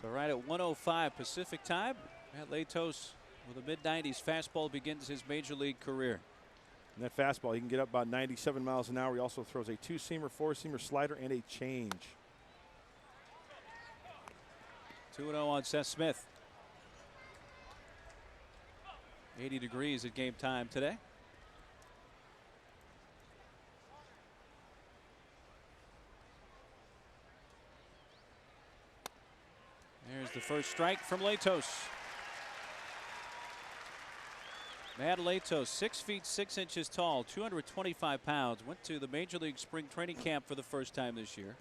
So right at 1:05 Pacific time, Matt Latos with a mid-90s fastball begins his major league career. And that fastball, he can get up about 97 miles an hour. He also throws a two-seamer, four-seamer, slider, and a change. 2-0 on Seth Smith. 80 degrees at game time today. There's the first strike from Latos. Matt Latos, 6 feet 6 inches tall, 225 pounds, went to the Major League Spring Training Camp for the first time this year.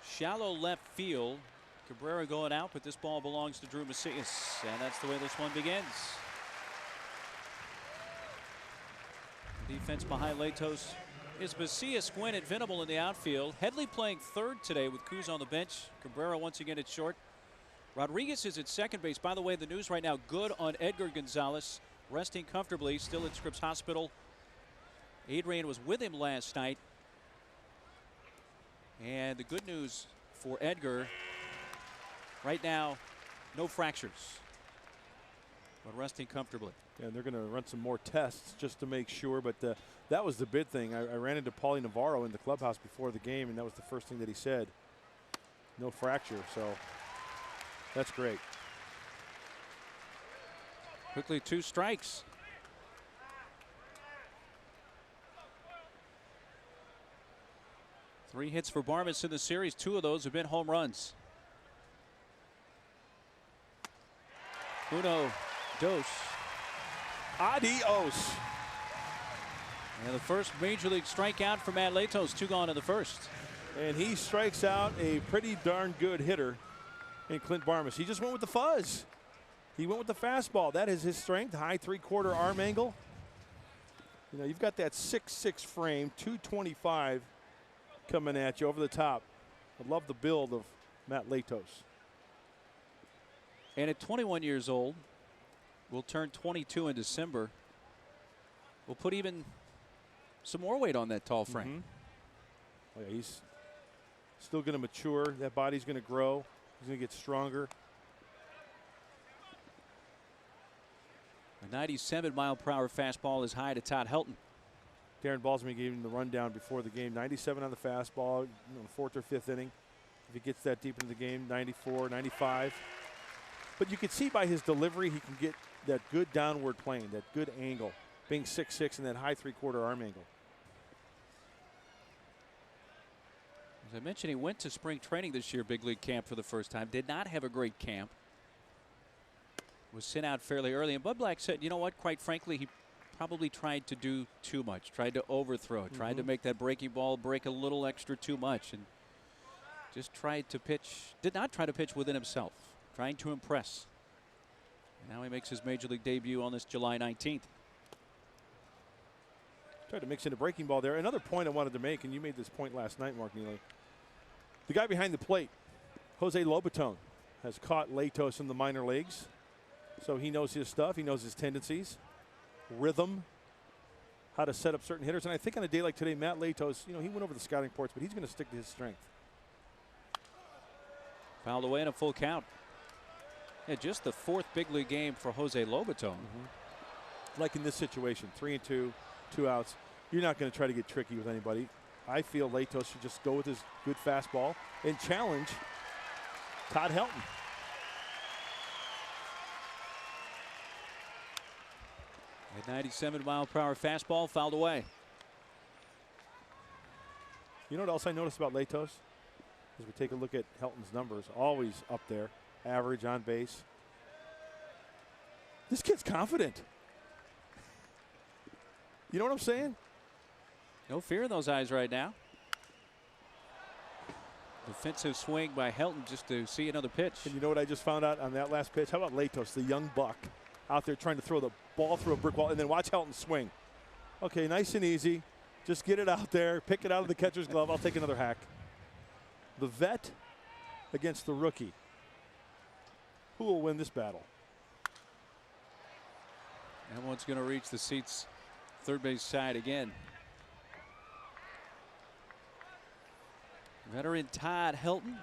Shallow left field. Cabrera going out, but this ball belongs to Drew Macias, and that's the way this one begins. Defense behind Latos is Macias, Gwynn, and Venable in the outfield. Headley playing third today with Cruz on the bench. Cabrera once again at short. Rodriguez is at second base. By the way, the news right now, good on Edgar Gonzalez, resting comfortably, still at Scripps Hospital. Adrian was with him last night. And the good news for Edgar, right now, no fractures, but resting comfortably. Yeah, and they're going to run some more tests just to make sure, but that was the big thing. I ran into Paulie Navarro in the clubhouse before the game, and that was the first thing that he said. No fracture, so that's great. Quickly 2 strikes. Three hits for Barmes in the series. 2 of those have been home runs. Uno, dos. Adios. And the first major league strikeout for Matt Latos, 2 gone in the first. And he strikes out a pretty darn good hitter in Clint Barmes. He just went with the fuzz. He went with the fastball. That is his strength, high 3/4 arm angle. You know, you've got that 6'6" frame, 225 coming at you over the top. I love the build of Matt Latos. And at 21 years old, will turn 22 in December. We'll put even some more weight on that tall frame. Oh, yeah, he's still going to mature. That body's going to grow. He's going to get stronger. A 97-mile-per-hour fastball is high to Todd Helton. Darren Balsamy gave him the rundown before the game. 97 on the fastball, you know, 4th or 5th inning. If he gets that deep into the game, 94, 95. But you can see by his delivery, he can get that good downward plane, that good angle, being 6'6" and that high 3/4 arm angle. As I mentioned, he went to spring training this year, big league camp for the first time. Did not have a great camp. Was sent out fairly early. And Bud Black said, you know what, quite frankly, he probably tried to do too much, tried to overthrow, tried to make that breaking ball break a little extra too much, and just tried to pitch, did not try to pitch within himself, trying to impress. And now he makes his major league debut on this July 19th. Tried to mix in a breaking ball there. Another point I wanted to make, and you made this point last night, Mark Neely. The guy behind the plate, Jose Lobaton, has caught Latos in the minor leagues. So he knows his stuff. He knows his tendencies, rhythm, how to set up certain hitters. And I think on a day like today, Matt Latos, you know, he went over the scouting reports, but he's going to stick to his strength. Fouled away in a full count. Yeah, just the 4th big league game for Jose Lobaton. Like in this situation, 3-2, 2 outs. You're not going to try to get tricky with anybody. I feel Latos should just go with his good fastball and challenge Todd Helton. A 97-mile-per-hour fastball fouled away. You know what else I noticed about Latos? As we take a look at Helton's numbers, always up there, average on base. This kid's confident. You know what I'm saying? No fear in those eyes right now. Defensive swing by Helton just to see another pitch. And you know what I just found out on that last pitch? How about Latos, the young buck, out there trying to throw the ball through a brick wall, and then watch Helton swing. Okay, nice and easy. Just get it out there, pick it out of the catcher's glove. I'll take another hack. The vet against the rookie. Who will win this battle? That one's going to reach the seats third base side again. Veteran Todd Helton,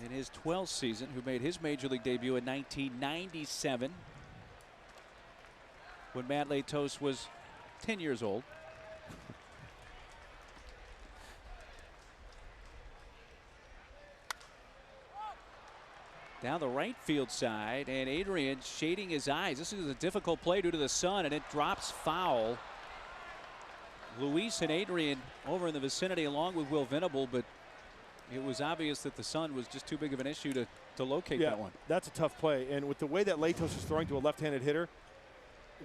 in his 12th season, who made his major league debut in 1997 when Matt Latos was 10 years old. Down the right field side, and Adrian shading his eyes. This is a difficult play due to the sun, and it drops foul. Luis and Adrian over in the vicinity along with Will Venable, but it was obvious that the sun was just too big of an issue to locate that one. That's a tough play, and with the way that Latos is throwing to a left-handed hitter,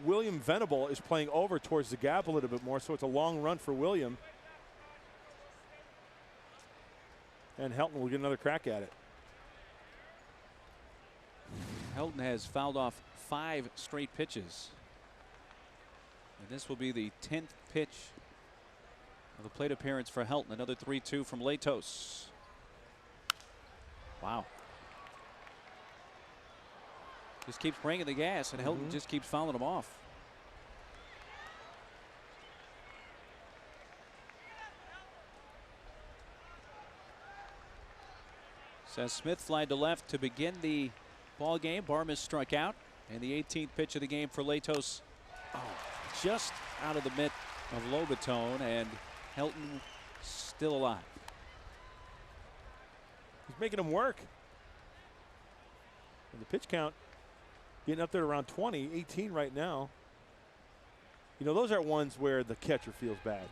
William Venable is playing over towards the gap a little bit more, so it's a long run for William. And Helton will get another crack at it. Helton has fouled off 5 straight pitches. And this will be the 10th pitch of the plate appearance for Helton. Another 3-2 from Latos. Wow. Just keeps bringing the gas, and Helton just keeps fouling him off. Seth Smith flied to left to begin the ball game. Barmas struck out, and the 18th pitch of the game for Latos. Oh, just out of the mitt of Lobaton, and Helton still alive. He's making him work. And the pitch count getting up there around 20, 18 right now. You know, those are ones where the catcher feels bad.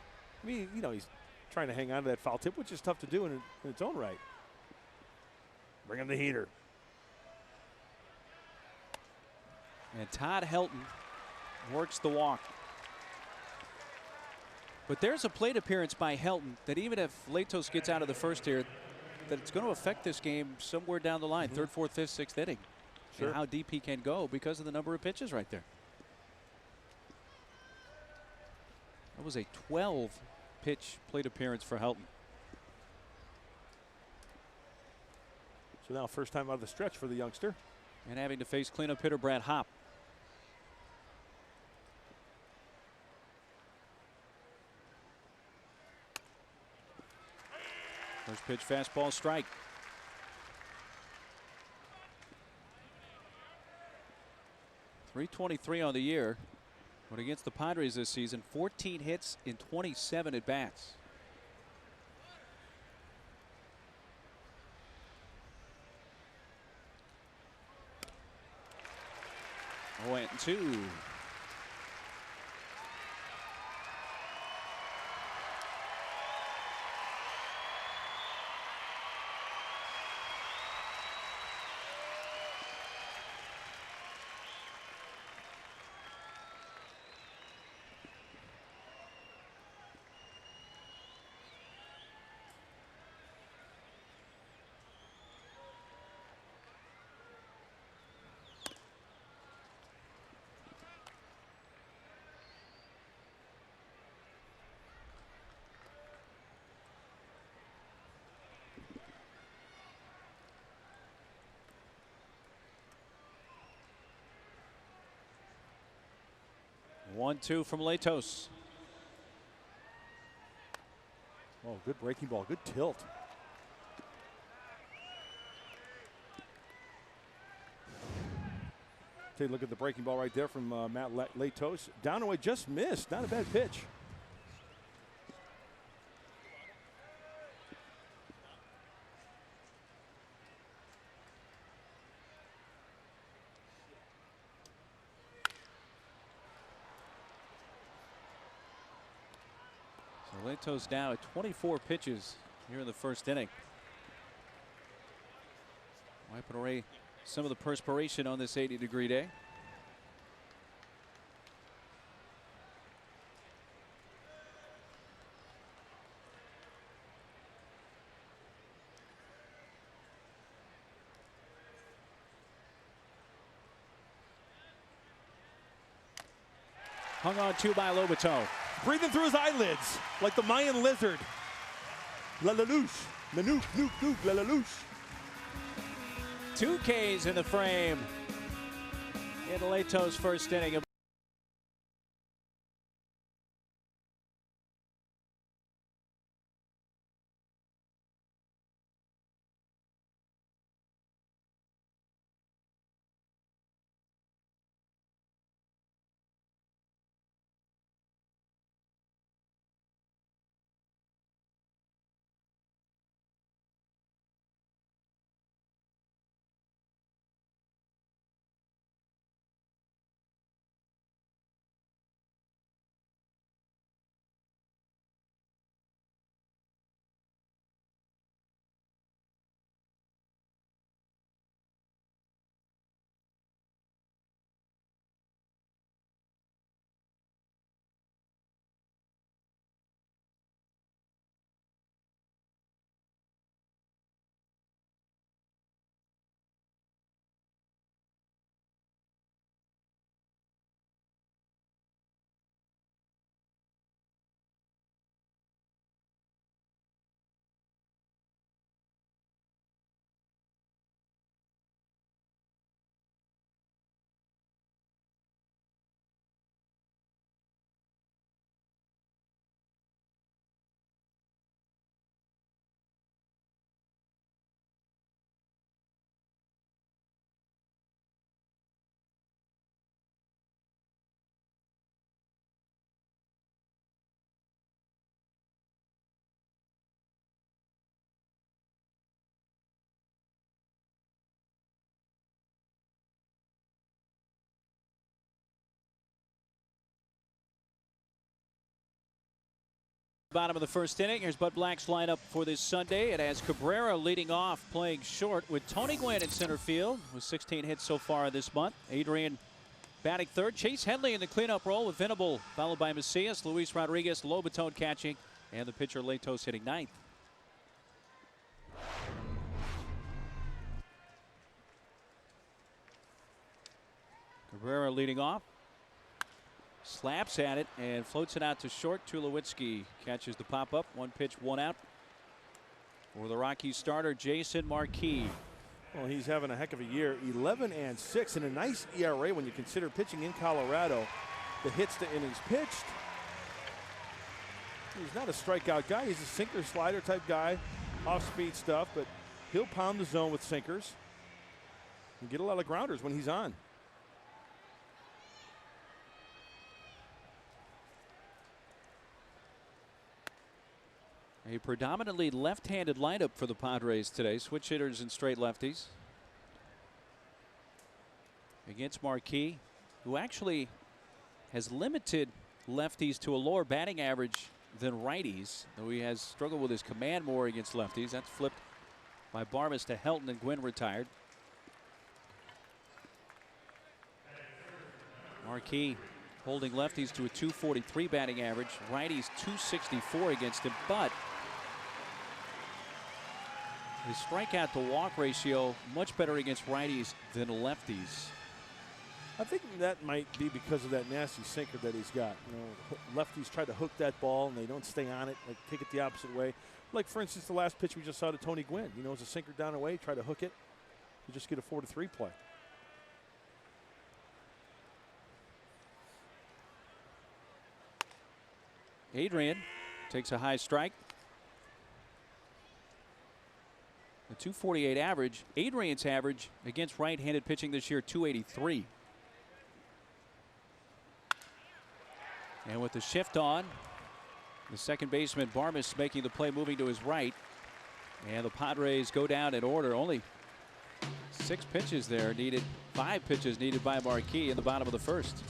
I mean, you know, he's trying to hang on to that foul tip, which is tough to do in its own right. Bring him the heater. And Todd Helton works the walk. But there's a plate appearance by Helton that even if Latos gets out of the first here, that it's going to affect this game somewhere down the line, third, fourth, fifth, sixth inning. Sure. And how deep he can go because of the number of pitches right there. That was a 12-pitch plate appearance for Helton. So now first time out of the stretch for the youngster. And having to face cleanup hitter Brad Hopp. First pitch, fastball, strike. .323 on the year, but against the Padres this season, 14 hits in 27 at bats. Oh, and 2. One-two from Latos. Oh, good breaking ball, good tilt. Take a look at the breaking ball right there from Matt Latos. Down away, just missed. Not a bad pitch. Latos down at 24 pitches here in the first inning. Wiping away some of the perspiration on this 80-degree day. Hung on to by Lobaton. Breathing through his eyelids like the Mayan lizard. La la loosh. Nanook, nook, nook, la la loosh. 2 Ks in the frame in Latos' first inning. Bottom of the first inning. Here's Bud Black's lineup for this Sunday. It has Cabrera leading off, playing short with Tony Gwynn in center field with 16 hits so far this month. Adrian batting third. Chase Headley in the cleanup role with Venable, followed by Macias, Luis Rodriguez, Lobatone catching, and the pitcher Latos hitting ninth. Cabrera leading off. Slaps at it and floats it out to short. Tulowitzki catches the pop-up. One pitch, one out for the Rockies starter, Jason Marquis. Well, he's having a heck of a year. 11-6 and a nice ERA when you consider pitching in Colorado. The hits to innings pitched. He's not a strikeout guy. He's a sinker slider type guy, off-speed stuff, but he'll pound the zone with sinkers and get a lot of grounders when he's on. A predominantly left-handed lineup for the Padres today. Switch hitters and straight lefties. Against Marquis, who actually has limited lefties to a lower batting average than righties, though he has struggled with his command more against lefties. That's flipped by Barmes to Helton, and Gwynn retired. Marquis holding lefties to a .243 batting average, righties .264 against him, but his strikeout to walk ratio much better against righties than lefties. I think that might be because of that nasty sinker that he's got. You know, lefties try to hook that ball and they don't stay on it, like take it the opposite way. Like, for instance, the last pitch we just saw to Tony Gwynn. You know, it's a sinker down away, try to hook it. You just get a 4-3 play. Adrian takes a high strike. The .248 average. Adrian's average against right-handed pitching this year, .283. And with the shift on, the second baseman Barmes making the play, moving to his right. And the Padres go down in order. Only 6 pitches there needed. 5 pitches needed by Marquis in the bottom of the first.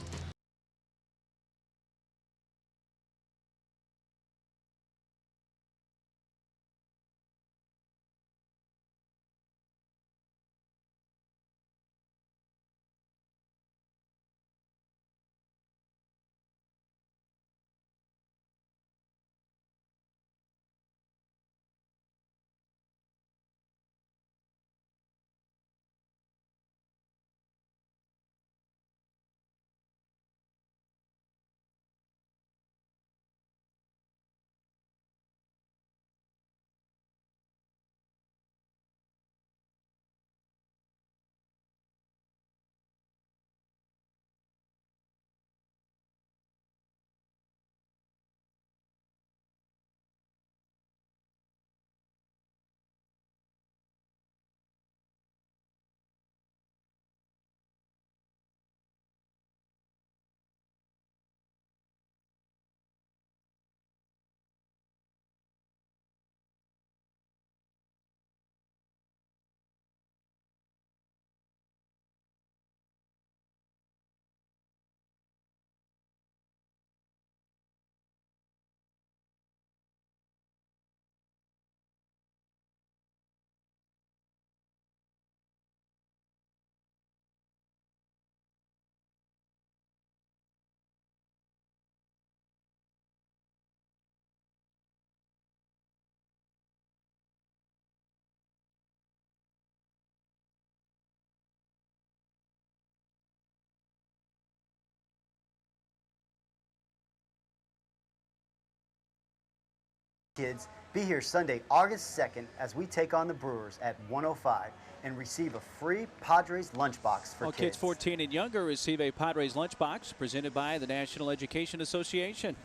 Kids, be here Sunday, August 2nd, as we take on the Brewers at 1:05 and receive a free Padres lunchbox for All kids 14 and younger receive a Padres lunchbox presented by the National Education Association.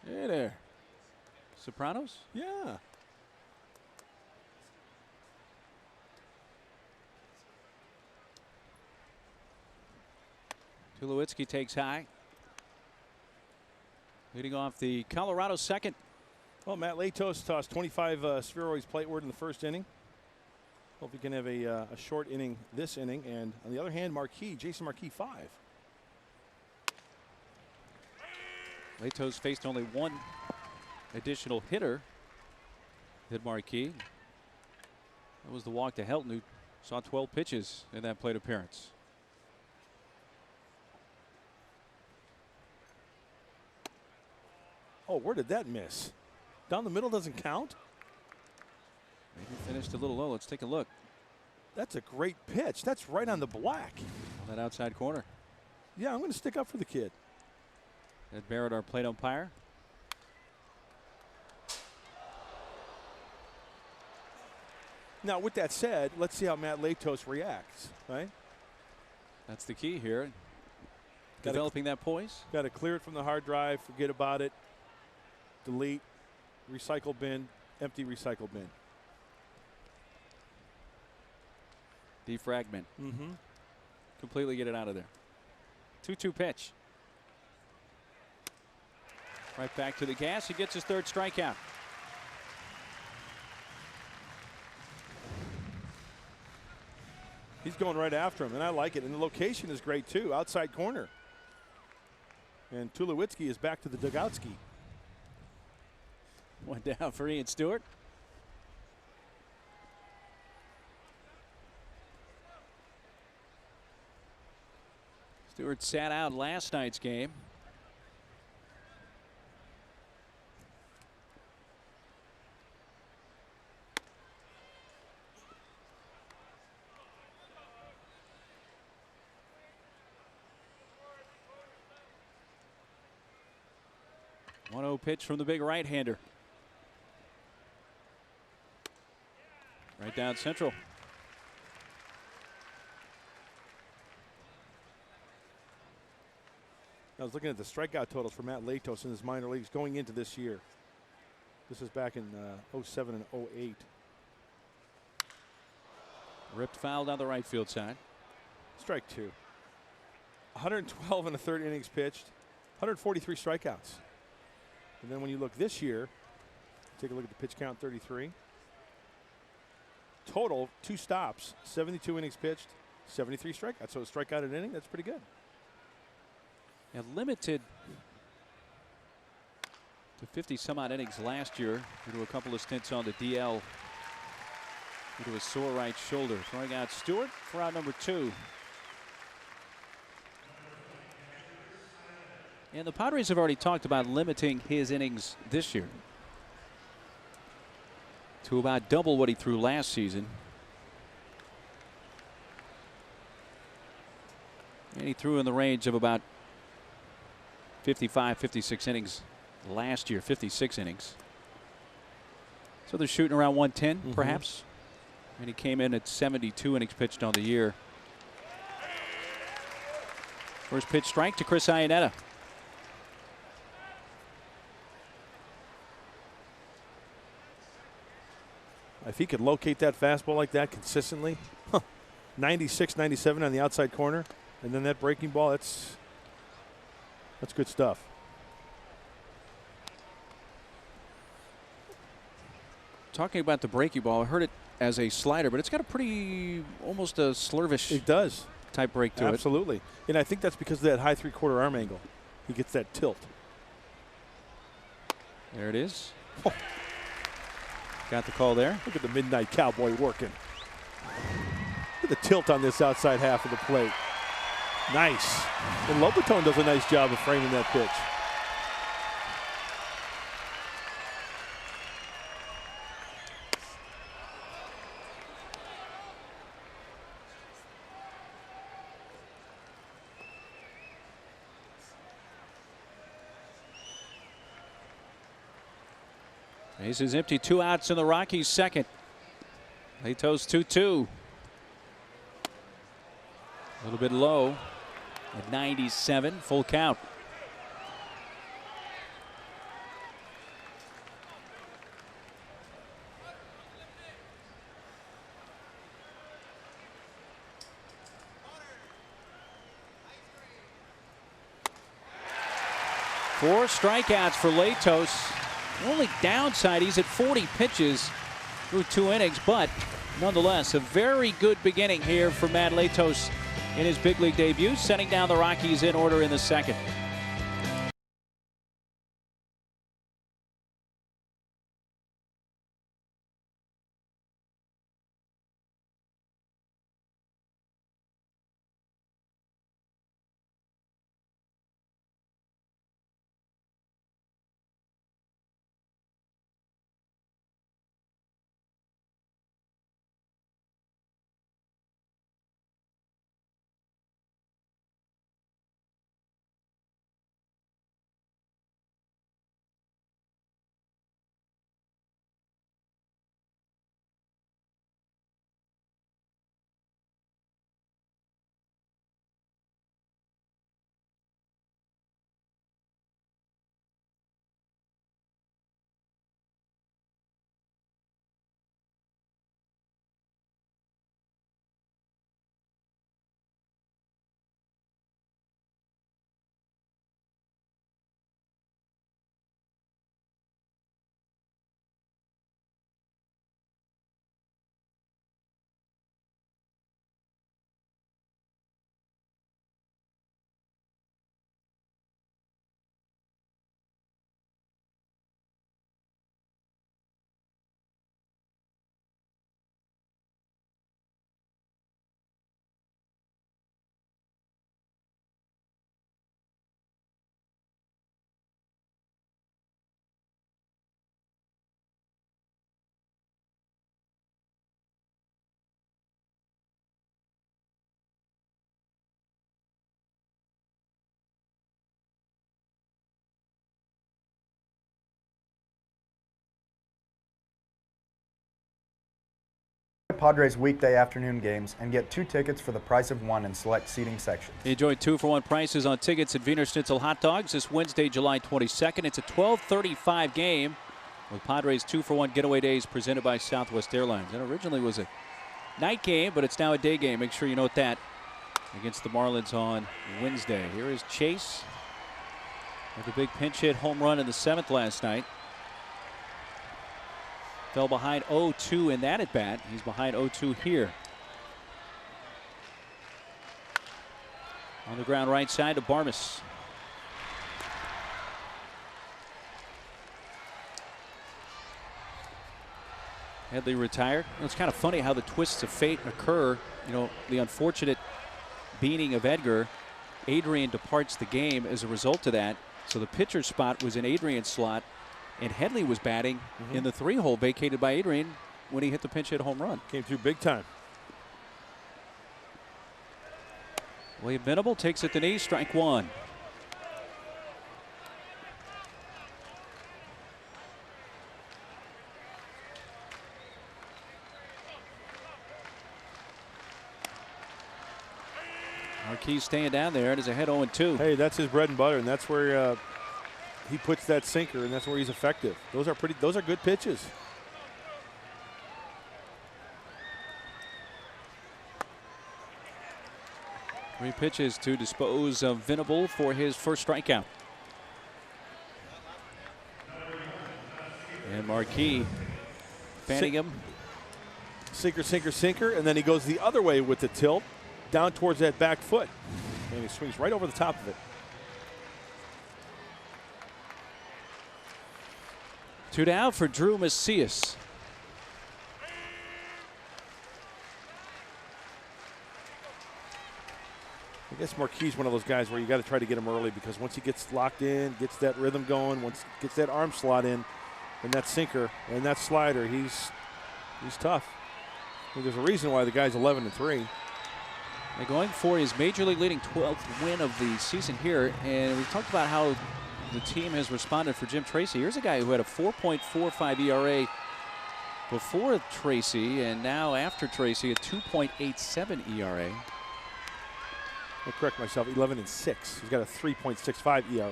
Hey there. Sopranos? Yeah. Tulowitzki takes high. Leading off the Colorado second. Well, Matt Latos tossed 25 spheroids plateward in the first inning. Hope he can have a short inning this inning. And on the other hand, Jason Marquis 5. Latos faced only one additional hitter. Hit Marquis. That was the walk to Helton, who saw 12 pitches in that plate appearance. Oh, where did that miss? Down the middle doesn't count? Maybe finished a little low. Let's take a look. That's a great pitch. That's right on the black. On that outside corner. Yeah, I'm going to stick up for the kid. Ed Barrett, our plate umpire. Now, with that said, let's see how Matt Latos reacts, right? That's the key here. Developing that poise. Got to clear it from the hard drive, forget about it, delete, recycle bin, empty recycle bin. Defragment. Completely get it out of there. 2-2 pitch. Right back to the gas. He gets his third strikeout. He's going right after him, and I like it. And the location is great, too. Outside corner. And Tulowitzki is back to the dugoutski. One down for Ian Stewart. Stewart sat out last night's game. One-0 pitch from the big right-hander. Right down central. I was looking at the strikeout totals for Matt Latos in his minor leagues going into this year. This is back in 07 and 08. Ripped foul down the right field side. Strike two. 112 in the third innings pitched. 143 strikeouts. And then when you look this year, take a look at the pitch count, 33. Total, 2 stops, 72 innings pitched, 73 strikeouts. So a strikeout an inning, that's pretty good. And limited to 50 some odd innings last year due to a couple of stints on the DL due to a sore right shoulder. Throwing out Stewart for out number 2. And the Padres have already talked about limiting his innings this year to about double what he threw last season. And he threw in the range of about 55, 56 innings last year, 56 innings. So they're shooting around 110 perhaps. And he came in at 72 innings pitched on the year. First pitch strike to Chris Iannetta. If he could locate that fastball like that consistently, 96, 97 on the outside corner, and then that breaking ball, that's good stuff. Talking about the breaking ball, I heard it as a slider, but it's got a pretty, almost a slurvish It does. type break to it. Absolutely. And I think that's because of that high 3/4 arm angle. He gets that tilt. There it is. Got the call there. Look at the Midnight Cowboy working. Look at the tilt on this outside half of the plate. Nice. And Lobaton does a nice job of framing that pitch. Base is empty. 2 outs in the Rockies' second. Latos 2-2. A little bit low at 97. Full count. Four strikeouts for Latos. Only downside, he's at 40 pitches through 2 innings, but nonetheless, a very good beginning here for Matt Latos in his big league debut, setting down the Rockies in order in the second. Padres weekday afternoon games and get 2 tickets for the price of 1 in select seating sections. Enjoy 2-for-1 prices on tickets at Wiener Schnitzel Hot Dogs this Wednesday, July 22nd. It's a 12:35 game with Padres 2-for-1 getaway days presented by Southwest Airlines. It originally was a night game, but it's now a day game. Make sure you note that against the Marlins on Wednesday. Here is Chase with a big pinch hit home run in the 7th last night. Fell behind 0-2 in that at bat. He's behind 0-2 here. On the ground right side to Barmes. Headley retired. It's kind of funny how the twists of fate occur. You know, the unfortunate beating of Edgar. Adrian departs the game as a result of that. So the pitcher spot was in Adrian's slot, and Headley was batting in the 3-hole vacated by Adrian when he hit the pinch hit home run. Came through big time. William Venable takes it to knee, strike 1. Marquis staying down there. It is ahead 0-2. Hey, that's his bread and butter, and that's where he puts that sinker, and that's where he's effective. Those are good pitches. Three pitches to dispose of Venable for his first strikeout. And Marquis fanning him. Sinker, sinker, sinker, and then he goes the other way with the tilt down towards that back foot. And he swings right over the top of it. 2 down for Drew Macias. I guess Marquis is one of those guys where you got to try to get him early, because once he gets locked in, gets that rhythm going, once gets that arm slot in, and that sinker and that slider, he's tough. I mean, there's a reason why the guy's 11-3. They're going for his major league leading 12th win of the season here, and we talked about how the team has responded for Jim Tracy. Here's a guy who had a 4.45 ERA before Tracy, and now after Tracy, a 2.87 ERA. I'll correct myself, 11-6. He's got a 3.65 ERA.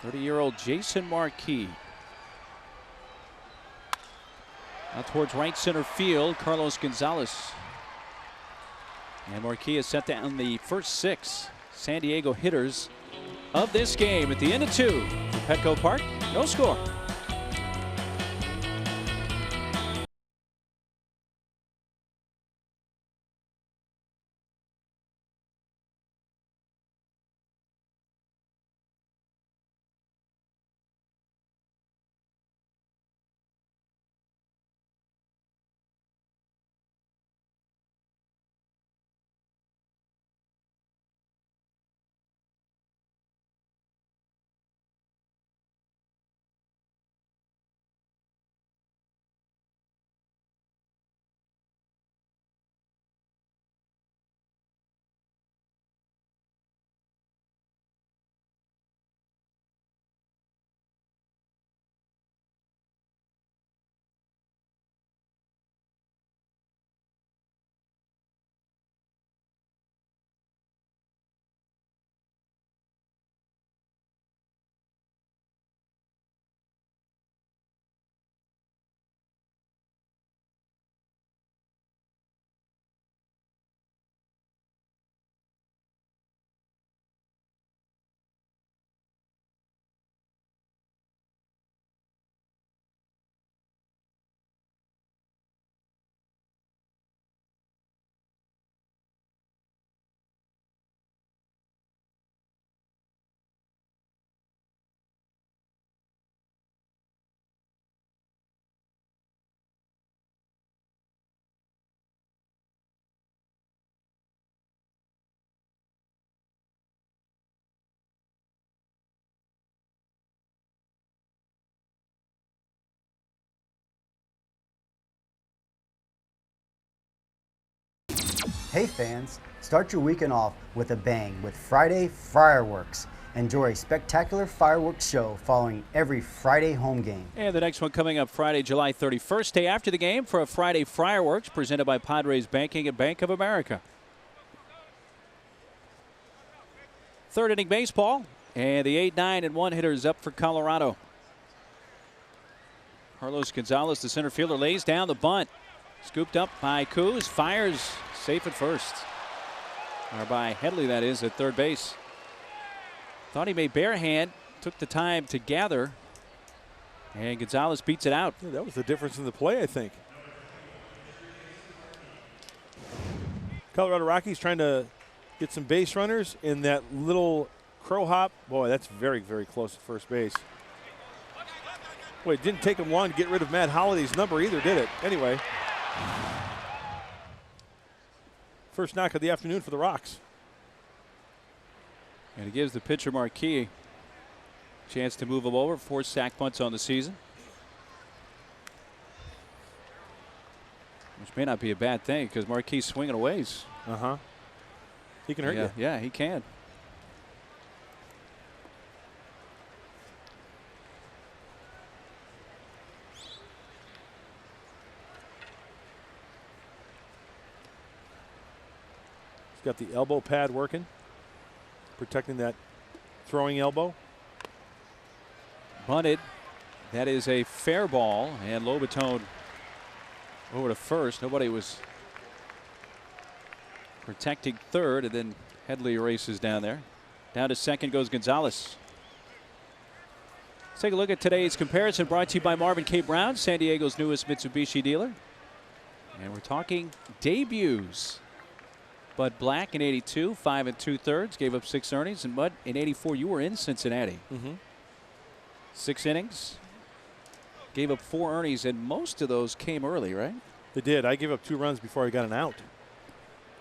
Thirty-year-old Jason Marquis. Out towards right center field, Carlos Gonzalez. And Marquis has set down the first 6 San Diego hitters of this game at the end of 2. Petco Park, no score. Hey fans, start your weekend off with a bang with Friday Fireworks. Enjoy a spectacular fireworks show following every Friday home game. And the next one coming up Friday, July 31st, day after the game for a Friday fireworks presented by Padres Banking and Bank of America. Third inning baseball, and the 8-9-1 hitter is up for Colorado. Carlos Gonzalez, the center fielder, lays down the bunt. Scooped up by Kuz, fires safe at first. Or by Headley, that is, at third base. Thought he made bare hand, took the time to gather, and Gonzalez beats it out. Yeah, that was the difference in the play, I think. Colorado Rockies trying to get some base runners in that little crow hop. Boy, that's very, very close to first base. Boy, it didn't take him long to get rid of Matt Holliday's number either, did it? Anyway. First knock of the afternoon for the Rocks. And it gives the pitcher Marquis a chance to move him over. 4 sack bunts on the season, which may not be a bad thing because Marquis swinging a ways. He can hurt you. Yeah, he can. He's got the elbow pad working, protecting that throwing elbow. Bunted. That is a fair ball, and Lobatone over to first. Nobody was protecting third, and then Headley races down there. Down to second goes Gonzalez. Let's take a look at today's comparison, brought to you by Marvin K. Brown, San Diego's newest Mitsubishi dealer. And we're talking debuts. Bud Black in 82, 5 2/3, gave up 6 earnings. And Bud, in 84, you were in Cincinnati. 6 innings, gave up 4 earnings, and most of those came early, right? They did. I gave up 2 runs before I got an out.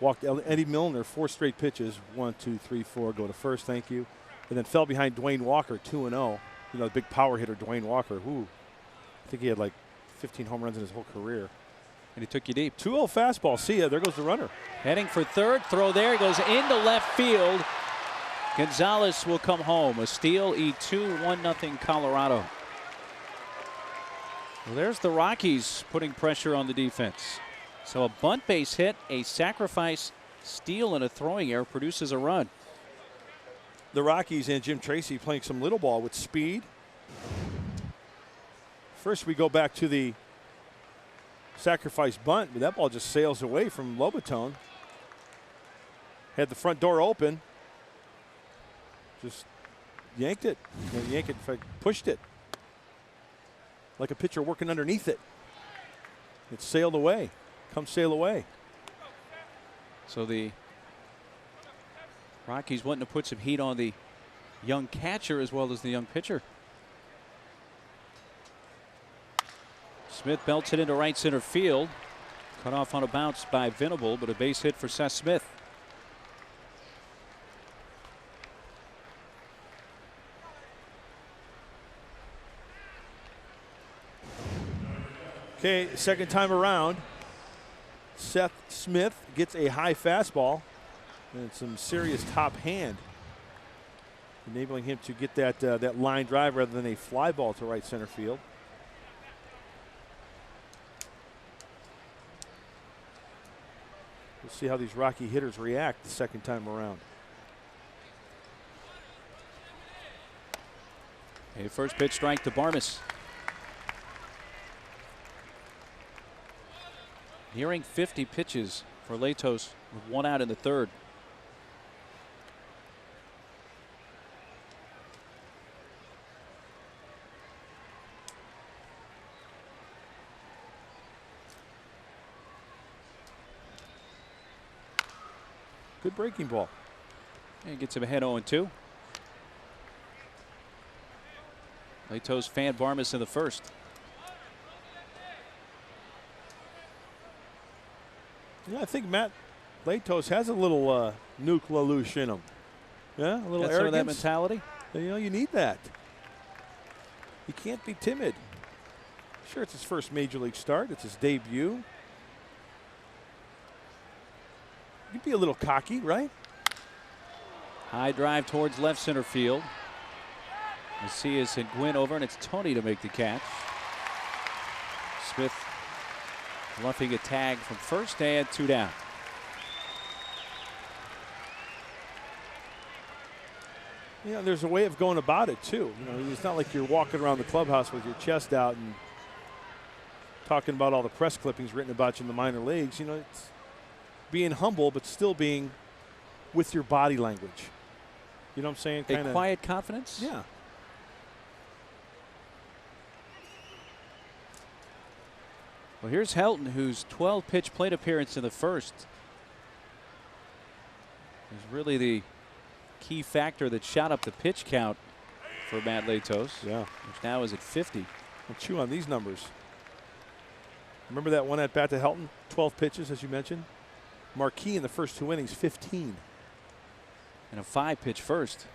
Walked Eddie Milner 4 straight pitches. 1, 2, 3, 4. Go to first, thank you. And then fell behind Dwayne Walker, 2-0. You know, the big power hitter Dwayne Walker. Who I think he had like 15 home runs in his whole career. And he took you deep. 2-0 fastball. See ya. There goes the runner. Heading for third. Throw there. Goes into left field. Gonzalez will come home. A steal. E2. 1-0 Colorado. Well, there's the Rockies putting pressure on the defense. So a bunt base hit, a sacrifice, steal, and a throwing error produces a run. The Rockies and Jim Tracy playing some little ball with speed. First we go back to the sacrifice bunt, but that ball just sails away from Lobatone. Had the front door open. Just yanked it. Yanked it, in fact, pushed it. Like a pitcher working underneath it. It sailed away. Come sail away. So the Rockies wanting to put some heat on the young catcher as well as the young pitcher. Smith belts it into right center field. Cut off on a bounce by Venable, but a base hit for Seth Smith. Okay, second time around. Seth Smith gets a high fastball and some serious top hand, enabling him to get that line drive rather than a fly ball to right center field. We'll see how these Rocky hitters react the second time around. A first pitch strike to Barmes. Nearing 50 pitches for Latos with 1 out in the third. Good breaking ball. And gets him ahead 0-2. Latos fanned Barmes in the first. Yeah, I think Matt Latos has a little Nuke LaLoosh in him. Yeah, a little Got arrogance. some of that mentality. You know, you need that. You can't be timid. Sure, it's his first major league start. It's his debut. You'd be a little cocky, right? High drive towards left center field. Macias and Gwynn over, and it's Tony to make the catch. Smith bluffing a tag from first and 2 down. Yeah, there's a way of going about it too. You know, it's not like you're walking around the clubhouse with your chest out and talking about all the press clippings written about you in the minor leagues. You know, it's being humble, but still being with your body language. You know what I'm saying? A quiet confidence? Yeah. Well, here's Helton, whose 12-pitch plate appearance in the first is really the key factor that shot up the pitch count for Matt Latos. Yeah. Which now is at 50. I'll chew on these numbers. Remember that one at bat to Helton? 12 pitches, as you mentioned. Marquis in the first 2 innings, 15. And a 5-pitch first.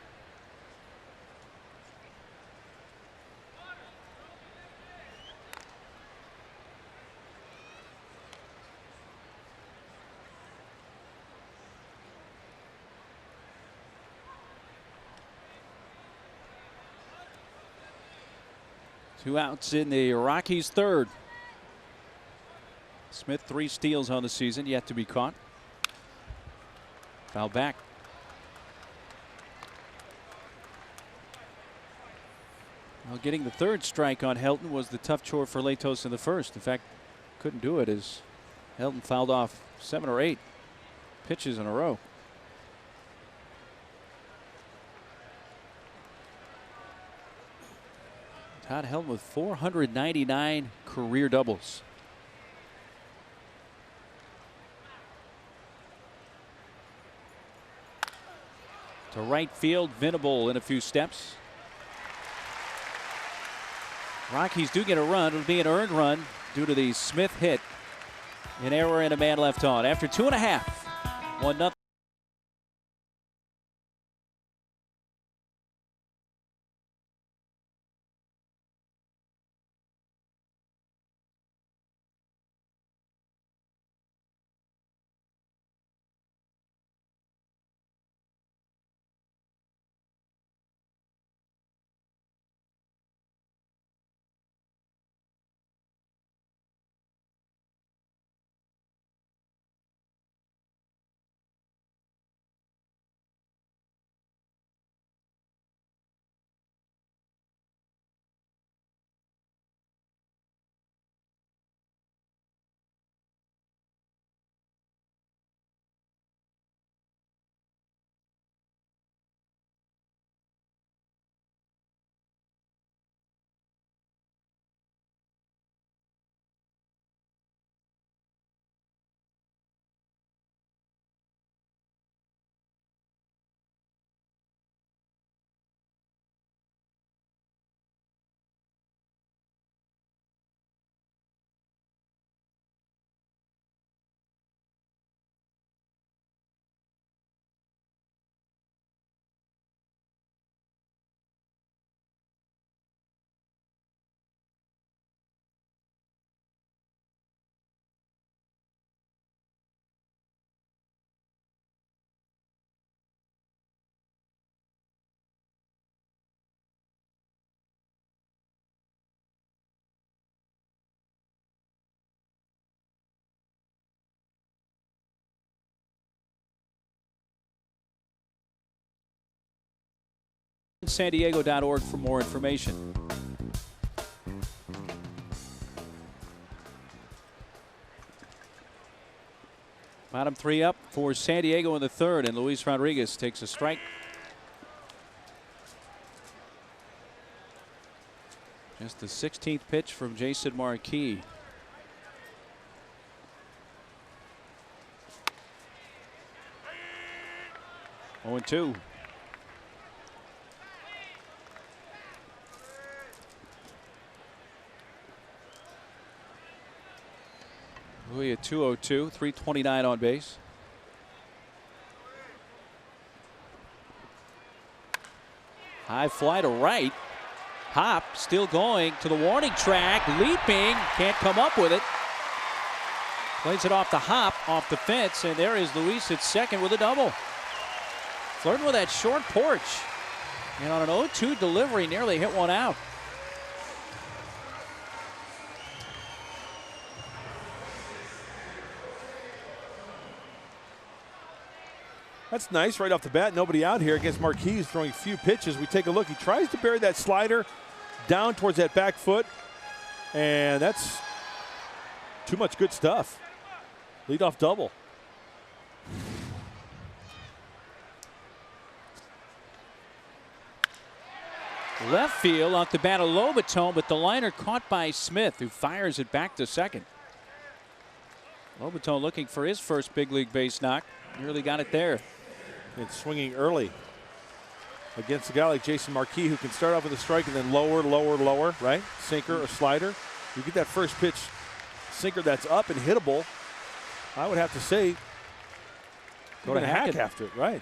Two outs in the Rockies' third. Smith 3 steals on the season, yet to be caught. Foul back. Well, getting the third strike on Helton was the tough chore for Latos in the first. In fact, couldn't do it as Helton fouled off 7 or 8 pitches in a row. Todd Helton with 499 career doubles. To right field, Venable in a few steps. Rockies do get a run. It'll be an earned run due to the Smith hit. An error and a man left on. After 2.5, 1-0. SanDiego.org for more information. Bottom 3 up for San Diego in the third, and Luis Rodriguez takes a strike. Just the 16th pitch from Jason Marquis. Oh, 0-2. Louis at 202, 329 on base. High fly to right. Hop still going to the warning track, leaping, can't come up with it. Plays it off the Hop, off the fence, and there is Luis at second with a double. Flirting with that short porch. And on an 0-2 delivery, nearly hit one out. That's nice right off the bat. Nobody out here against Marquis, throwing a few pitches. We take a look. He tries to bury that slider down towards that back foot. And that's too much good stuff. Leadoff double. Left field off the bat of Lobaton, but the liner caught by Smith, who fires it back to second. Lobaton looking for his first big league base knock. Nearly got it there. And swinging early against a guy like Jason Marquis, who can start off with a strike and then lower, lower, lower, right? Sinker or slider. You get that first pitch sinker that's up and hittable. I would have to say, go to hack after it, right?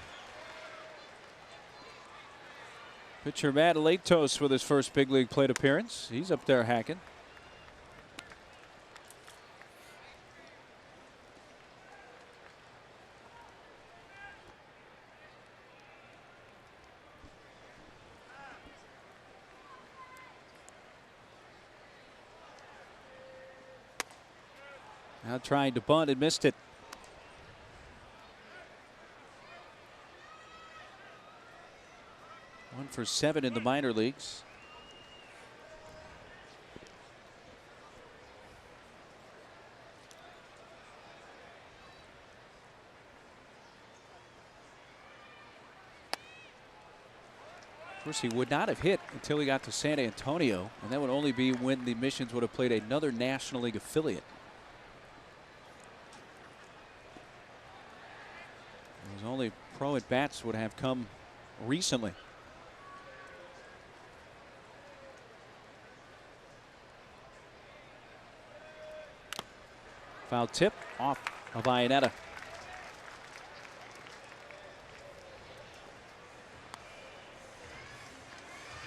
Pitcher Matt Latos with his first big league plate appearance. He's up there hacking. Now trying to bunt and missed it. One for 7 in the minor leagues. Of course, he would not have hit until he got to San Antonio, and that would only be when the Missions would have played another National League affiliate. His only pro at bats would have come recently. Foul tip off of Iannetta.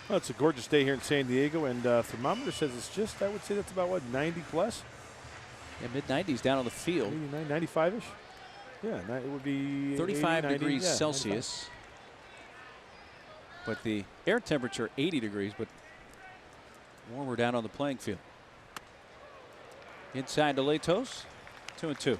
Well, it's a gorgeous day here in San Diego, and thermometer says it's just, I would say that's about, what, 90 plus? Yeah, mid-90s down on the field. 95-ish? Yeah, it would be 35 80, 90, degrees yeah, Celsius. 95. But the air temperature 80 degrees, but warmer down on the playing field. Inside to Latos, 2-2.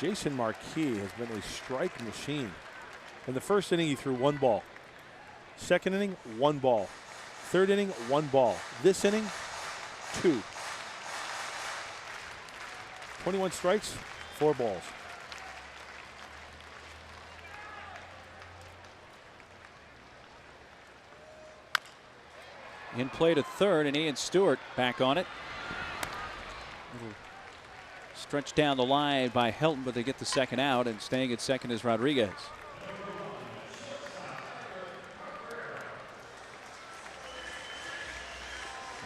Jason Marquis has been a strike machine. In the first inning, he threw 1 ball. Second inning, 1 ball. Third inning, 1 ball. This inning, 2. 21 strikes, 4 balls. In play to third, and Ian Stewart back on it. Stretched down the line by Helton, but they get the second out, and staying at second is Rodriguez.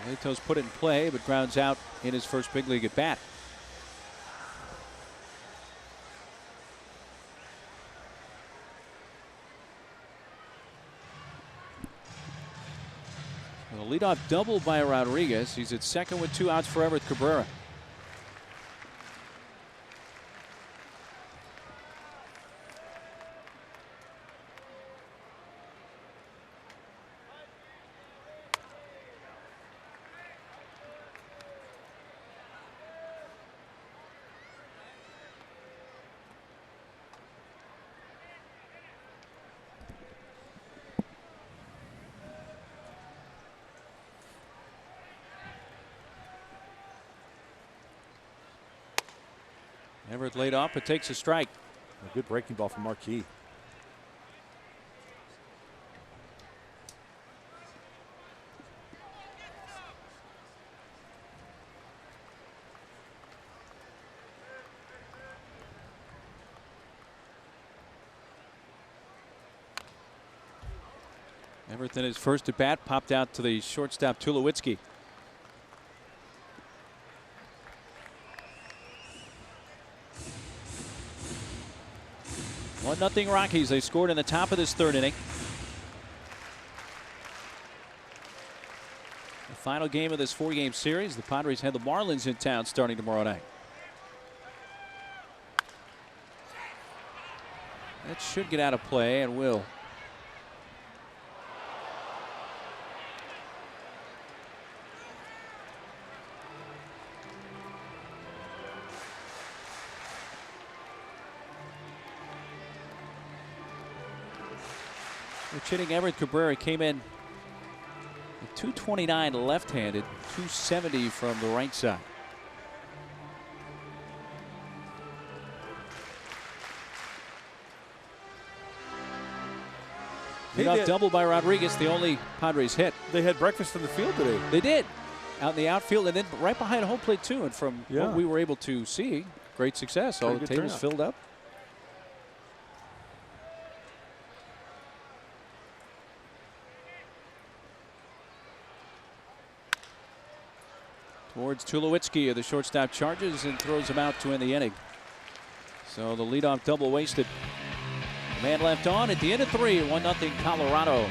Latos put it in play, but grounds out in his first big league at bat. A leadoff double by Rodriguez. He's at second with 2 outs forever with Cabrera. Everett laid off, but takes a strike. A good breaking ball from Marquis. Everett in his first at bat popped out to the shortstop Tulowitzki. 1-0 Rockies. They scored in the top of this third inning. The final game of this 4-game series. The Padres have the Marlins in town starting tomorrow night. That should get out of play and will. Which hitting Everett Cabrera came in at 229 left-handed, 270 from the right side. Leadoff double by Rodriguez, the only Padres hit. They had breakfast in the field today. They did. Out in the outfield and then right behind home plate too. And from what we were able to see, great success. All the tables filled up. Towards Tulowitzki of the shortstop, charges and throws him out to end the inning. So the leadoff double wasted. Man left on at the end of 3, 1-0 Colorado.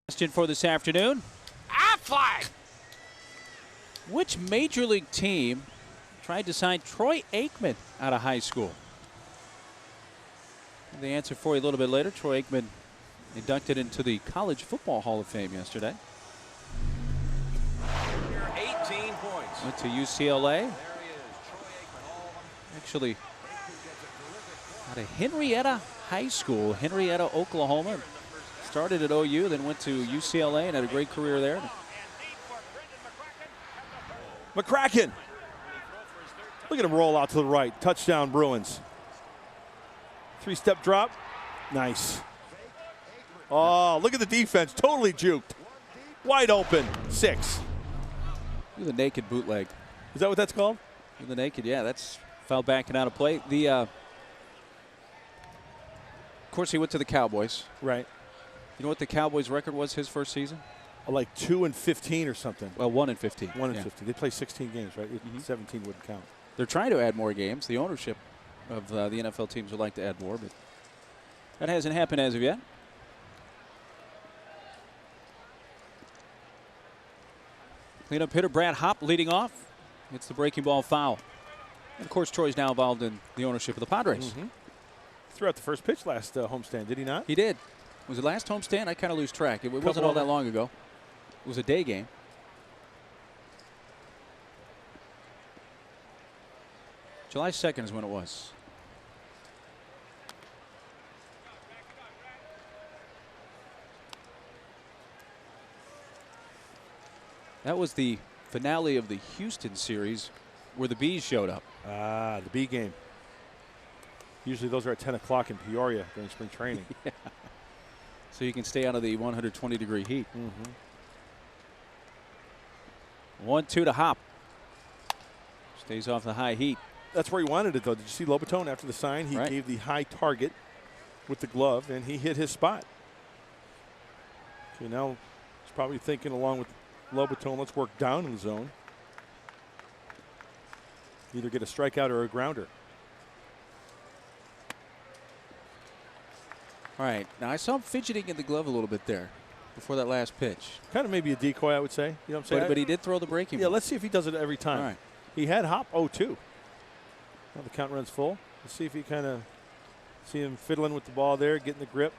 Question for this afternoon. Affleck! Which major league team tried to sign Troy Aikman out of high school? And the answer for you a little bit later. Troy Aikman inducted into the College Football Hall of Fame yesterday. 18 points. Went to UCLA. Actually, out of Henrietta High School, Henrietta, Oklahoma. Started at OU, then went to UCLA and had a great career there. McCracken. Look at him roll out to the right. Touchdown, Bruins. 3-step drop. Nice. Oh, look at the defense. Totally juked. Wide open. 6. The naked bootleg. Is that what that's called? The naked, yeah. That's foul backing out of play. The of course, he went to the Cowboys. Right. You know what the Cowboys' record was his first season? Like 2-15 or something. Well, 1-15. 1-15. They play 16 games, right? 17 wouldn't count. They're trying to add more games. The ownership of the NFL teams would like to add more, but that hasn't happened as of yet. Cleanup hitter Brad Hopp leading off. It's the breaking ball foul. And of course, Troy's now involved in the ownership of the Padres. Threw out the first pitch last homestand, did he not? He did. Was it last homestand? I kind of lose track. It wasn't all that long ago. It was a day game. July 2nd is when it was. That was the finale of the Houston series where the Bees showed up. Ah, the B game. Usually those are at 10 o'clock in Peoria during spring training. Yeah. So you can stay out of the 120-degree heat. 1-2 to Hop. Stays off the high heat. That's where he wanted it, though. Did you see Lobaton after the sign? He gave the high target with the glove, and he hit his spot. Okay, now he's probably thinking along with Lobaton, let's work down in the zone. Either get a strikeout or a grounder. All right. Now, I saw him fidgeting in the glove a little bit there before that last pitch. Kind of maybe a decoy, I would say. You know what I'm saying? But he did throw the breaking ball. Let's see if he does it every time. All right. He had Hop 0-2. Now the count runs full. Let's see if he kind of see him fiddling with the ball there, getting the grip.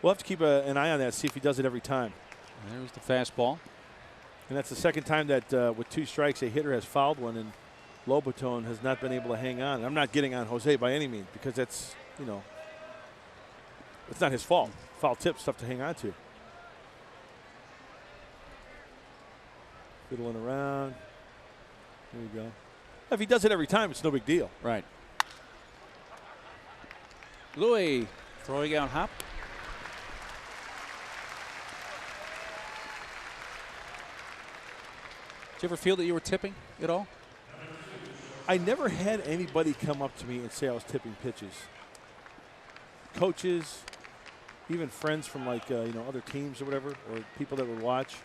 We'll have to keep an eye on that, see if he does it every time. And there's the fastball. And that's the second time that with 2 strikes, a hitter has fouled one, and Lobaton has not been able to hang on. And I'm not getting on Jose by any means because that's, you know, it's not his fault. Foul tip's tough to hang on to. Fiddling around. There you go. If he does it every time, it's no big deal. Right. Louis throwing out Hop. Did you ever feel that you were tipping at all? I never had anybody come up to me and say I was tipping pitches. Coaches, even friends from like you know, other teams or whatever, or people that would watch.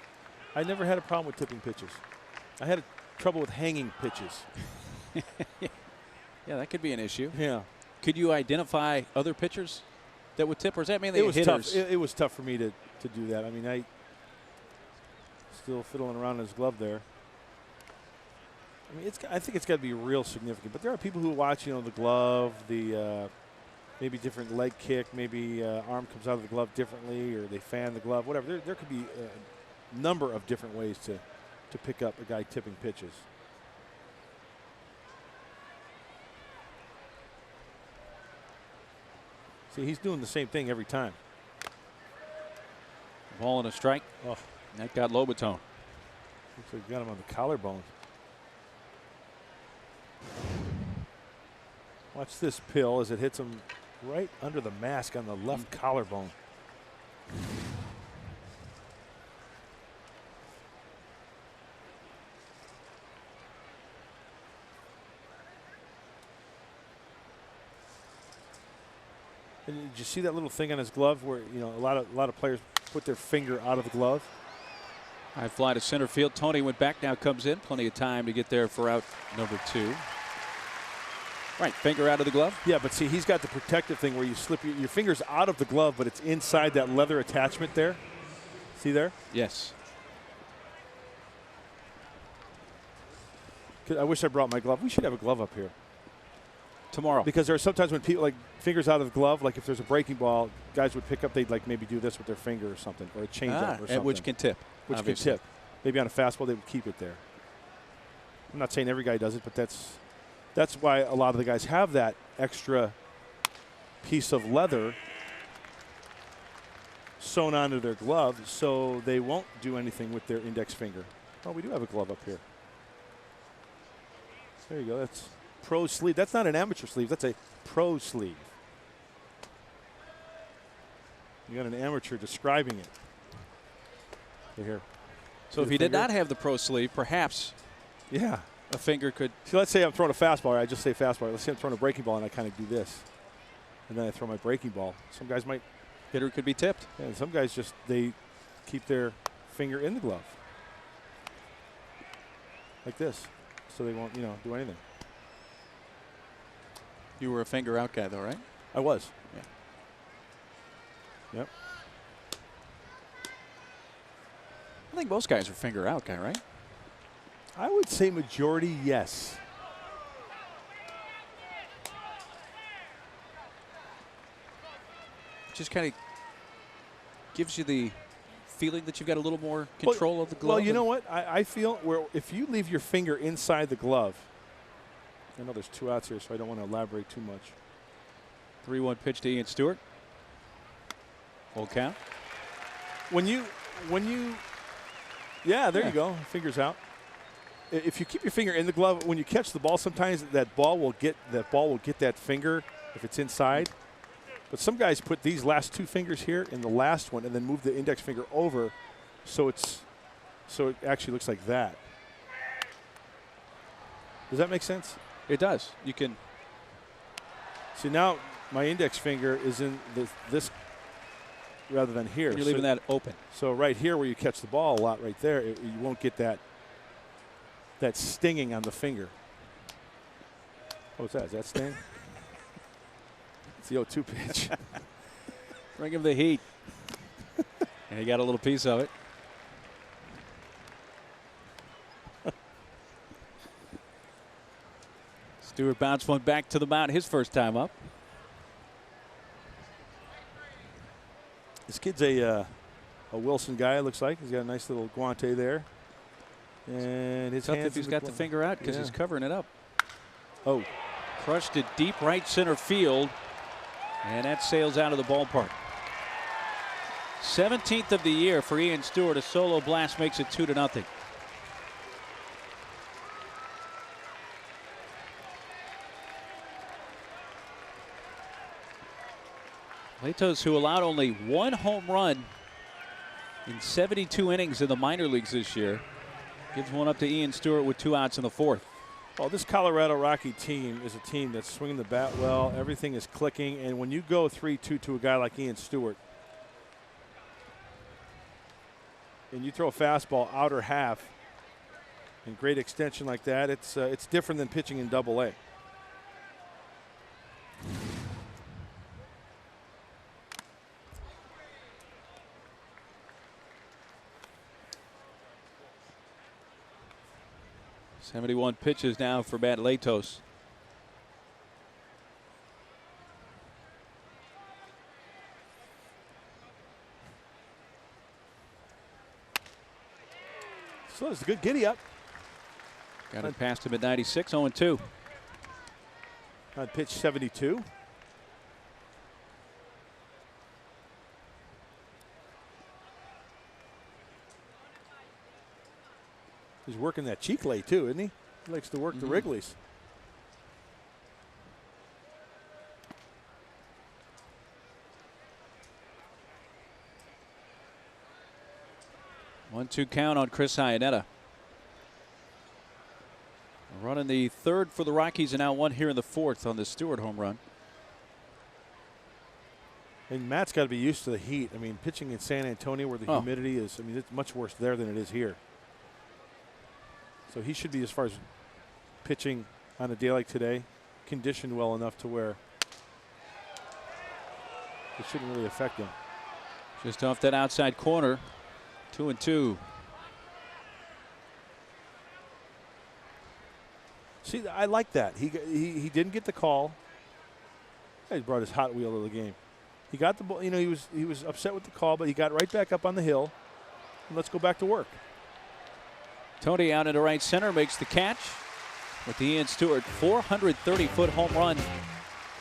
I never had a problem with tipping pitches. I had trouble with hanging pitches. Yeah, that could be an issue. Yeah. Could you identify other pitchers that would tip, or is that mainly It was hitters? tough. It was tough for me to do that. I mean, I still fiddling around in his glove there. I mean, I think it's got to be real significant. But there are people who watch, you know, the glove, the maybe different leg kick, maybe arm comes out of the glove differently, or they fan the glove, whatever. There could be a number of different ways to pick up a guy tipping pitches. See, he's doing the same thing every time. Ball and a strike. Oh, That got Lobaton. looks like he got him on the collarbone. Watch this pill as it hits him right under the mask on the left collarbone. And did you see that little thing on his glove where, you know, a lot of players put their finger out of the glove? High fly to center field. Tony went back, now comes in. Plenty of time to get there for out number 2. Right, finger out of the glove. Yeah, but see, he's got the protective thing where you slip your fingers out of the glove, but it's inside that leather attachment there. See there? Yes. 'Cause I wish I brought my glove. We should have a glove up here. Tomorrow. Because there are sometimes when people, like, fingers out of the glove, like if there's a breaking ball, guys would pick up, they'd like maybe do this with their finger or something, or a change up or something. Which can tip. Which obviously. can tip. Maybe on a fastball, they would keep it there. I'm not saying every guy does it, but that's why a lot of the guys have that extra piece of leather sewn onto their glove so they won't do anything with their index finger. Oh, we do have a glove up here. There you go. That's pro sleeve. That's not an amateur sleeve. That's a pro sleeve. You got an amateur describing it. Here. So if he did not have the pro sleeve, perhaps yeah, a finger could. See, let's say I'm throwing a fastball. I just say fastball. Let's say I'm throwing a breaking ball and I kind of do this. And then I throw my breaking ball. Some guys might. Hitter could be tipped. Yeah, and some guys just, they keep their finger in the glove. Like this. So they won't, you know, do anything. You were a finger out guy, though, right? I was. Yeah. Yep. I think most guys are finger out guy, right? I would say majority, yes. Just kind of gives you the feeling that you've got a little more control of the glove. Well, you know what? I feel where if you leave your finger inside the glove, I know there's 2 outs here, so I don't want to elaborate too much. 3-1 pitch to Ian Stewart. Full count. When you, yeah, there you go. Fingers out. if you keep your finger in the glove, when you catch the ball, sometimes that ball will get that finger if it's inside. But some guys put these last 2 fingers here in the last one and then move the index finger over so it actually looks like that. Does that make sense? It does. You can see now my index finger is in this rather than here. You're leaving that open. So right here where you catch the ball a lot right there, you won't get that stinging on the finger. What's that? Is that sting? It's the 0-2 pitch. Bring him the heat. And he got a little piece of it. Stewart bounced one back to the mound his first time up. This kid's a Wilson guy, it looks like. He's got a nice little guante there. And his Tough hands if he's got the finger out because he's covering it up. Oh. Crushed it deep right center field. And that sails out of the ballpark. 17th of the year for Ian Stewart. A solo blast makes it 2-0. Latos, who allowed only 1 home run in 72 innings in the minor leagues this year, gives one up to Ian Stewart with 2 outs in the 4th. Well, this Colorado Rocky team is a team that's swinging the bat well. Everything is clicking. And when you go 3-2 to a guy like Ian Stewart, and you throw a fastball outer half and great extension like that, it's different than pitching in Double-A. .71 pitches now for Matt Latos. So it's a good giddy up. Got it past him at 96, 0-2. On pitch 72. He's working that cheek lay too, isn't he? He likes to work the Wrigley's. One-two count on Chris Iannetta. Running the 3rd for the Rockies and now 1 here in the 4th on the Stewart home run. And Matt's got to be used to the heat. I mean, pitching in San Antonio where the humidity is, I mean, it's much worse there than it is here. So he should be, as far as pitching on a day like today, conditioned well enough to where it shouldn't really affect him. Just off that outside corner. 2-2. See, I like that. He didn't get the call. He brought his Hot Wheel to the game. He got the ball. You know, he was upset with the call, but he got right back up on the hill. And let's go back to work. Tony out into right center makes the catch with the Ian Stewart 430-foot home run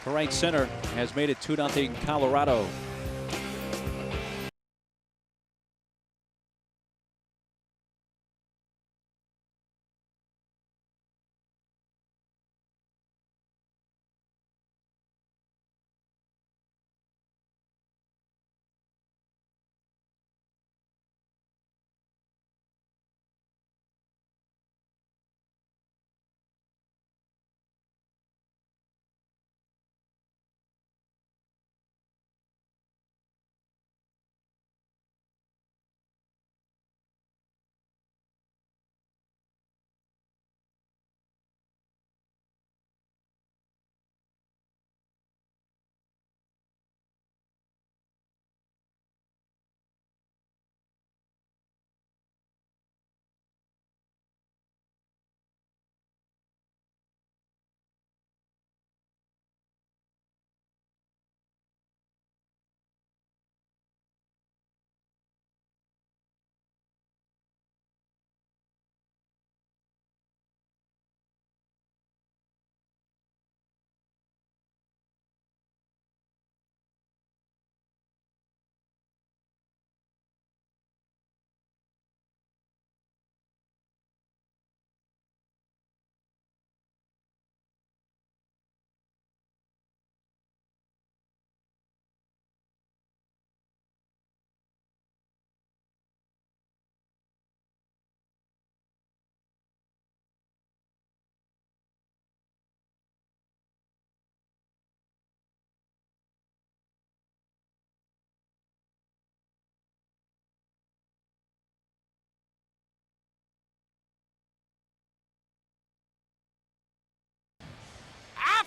to right center has made it 2-0 Colorado.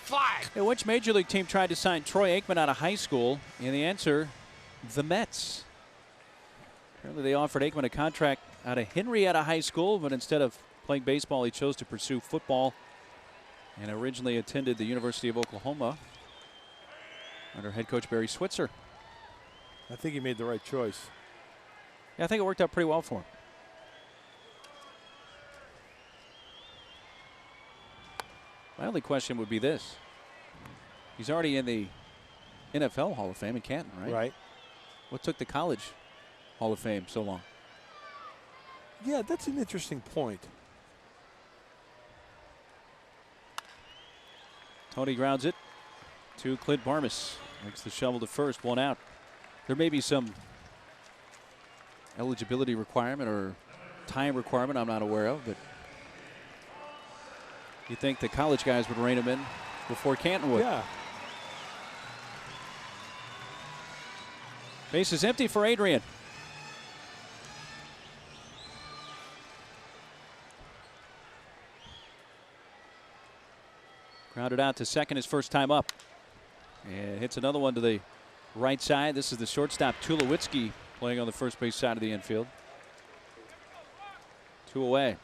flag. Hey, which major league team tried to sign Troy Aikman out of high school? And the answer, the Mets. Apparently they offered Aikman a contract out of Henrietta High School, but instead of playing baseball, he chose to pursue football and originally attended the University of Oklahoma under head coach Barry Switzer. I think he made the right choice. Yeah, I think it worked out pretty well for him. My only question would be this. He's already in the NFL Hall of Fame in Canton, right? Right. What took the college Hall of Fame so long? Yeah, that's an interesting point. Tony grounds it to Clint Barmas. Makes the shovel to first, one out. There may be some eligibility requirement or time requirement I'm not aware of, but you think the college guys would rein him in before Canton would. Yeah. Base is empty for Adrian. Grounded out to second his first time up. And hits another one to the right side. This is the shortstop Tulowitzki playing on the first base side of the infield. 2 away.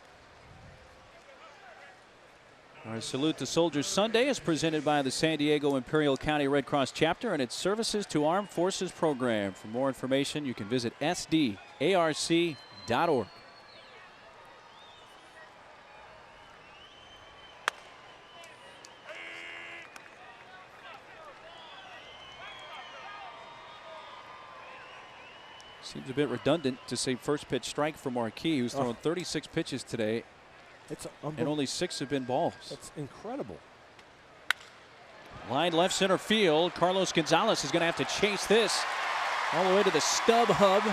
Our Salute the Soldiers Sunday is presented by the San Diego Imperial County Red Cross Chapter and its Services to Armed Forces program. For more information, you can visit sdarc.org. Seems a bit redundant to say first pitch strike for Marquis, who's thrown 36 pitches today, It's and only 6 have been balls. That's incredible. Line left center field. Carlos Gonzalez is going to have to chase this all the way to the stub hub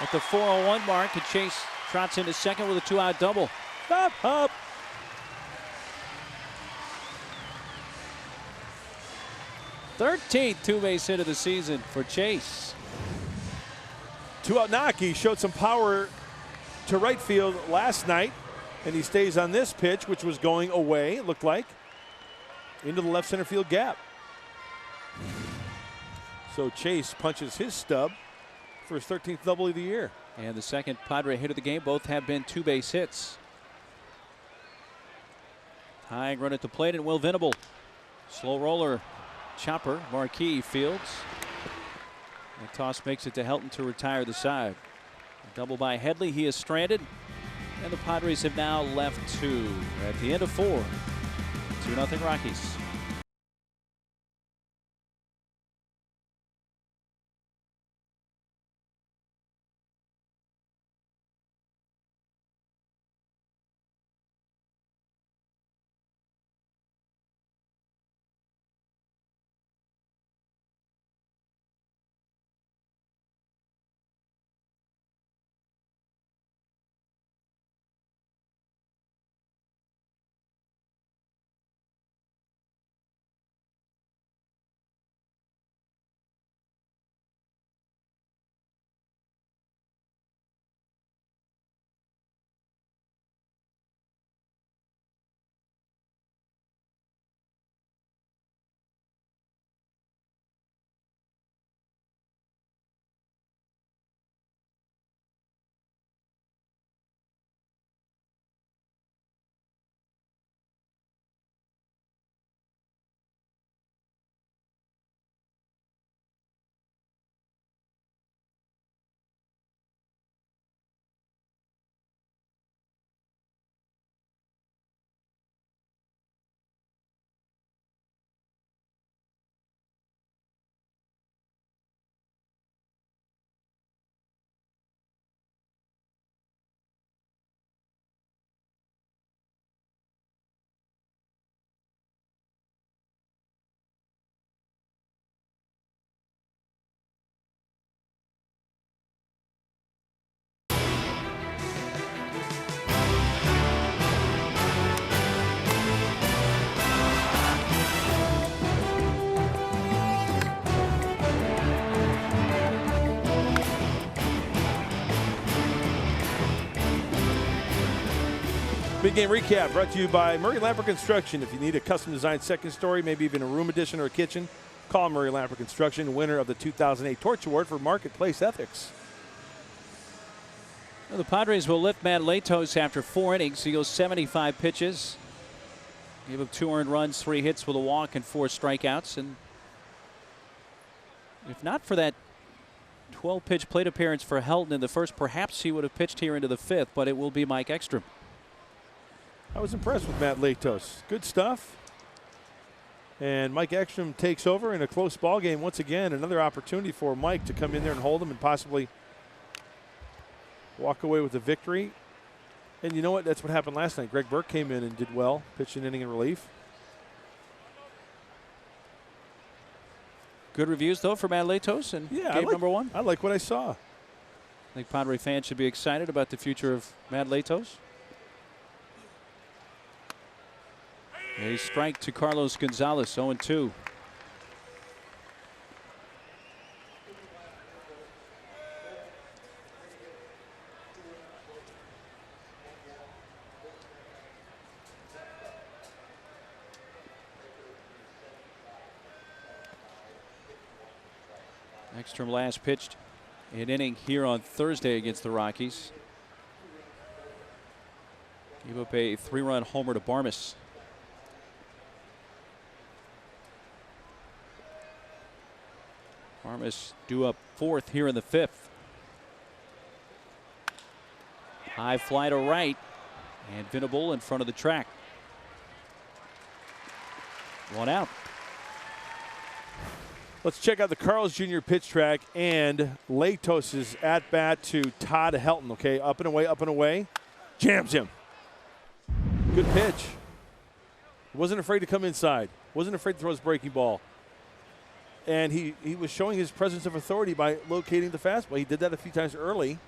at the 401 mark. And Chase trots into second with a 2-out double. Stop, hub. 13th two-base hit of the season for Chase. 2-out knock. He showed some power to right field last night, and he stays on this pitch, which was going away, it looked like, into the left center field gap. So Chase punches his stub for his 13th double of the year. And the second Padre hit of the game. Both have been two-base hits. Tying run at the plate, and Will Venable. Slow roller chopper. Marquis fields. And toss makes it to Helton to retire the side. A double by Headley. He is stranded. And the Padres have now left 2 at the end of 4. 2-0 Rockies. Big game recap brought to you by Murray Lamper Construction. If you need a custom designed second story, maybe even a room addition or a kitchen, call Murray Lamper Construction, winner of the 2008 Torch Award for Marketplace Ethics. Well, the Padres will lift Matt Latos after 4 innings. He goes 75 pitches. Gave up 2 earned runs, 3 hits with a walk, and 4 strikeouts. And if not for that 12-pitch plate appearance for Helton in the first, perhaps he would have pitched here into the 5th, but it will be Mike Ekstrom. I was impressed with Matt Latos. Good stuff. And Mike Ekstrom takes over in a close ball game once again. Another opportunity for Mike to come in there and hold him and possibly walk away with the victory. And you know what? That's what happened last night. Greg Burke came in and did well, pitched an inning in relief. Good reviews, though, for Matt Latos and game number 1. I like what I saw. I think Padre fans should be excited about the future of Matt Latos. A strike to Carlos Gonzalez, 0-2. Ekstrom last pitched an inning here on Thursday against the Rockies. Gave up a 3-run homer to Barmes. Barmes due up 4th here in the 5th. High fly to right, and Venable in front of the track. 1 out. Let's check out the Carl's Jr. pitch track and Latos' at-bat to Todd Helton. Okay, up and away, up and away. Jams him. Good pitch. Wasn't afraid to come inside. Wasn't afraid to throw his breaking ball. And he was showing his presence of authority by locating the fastball. He did that a few times early,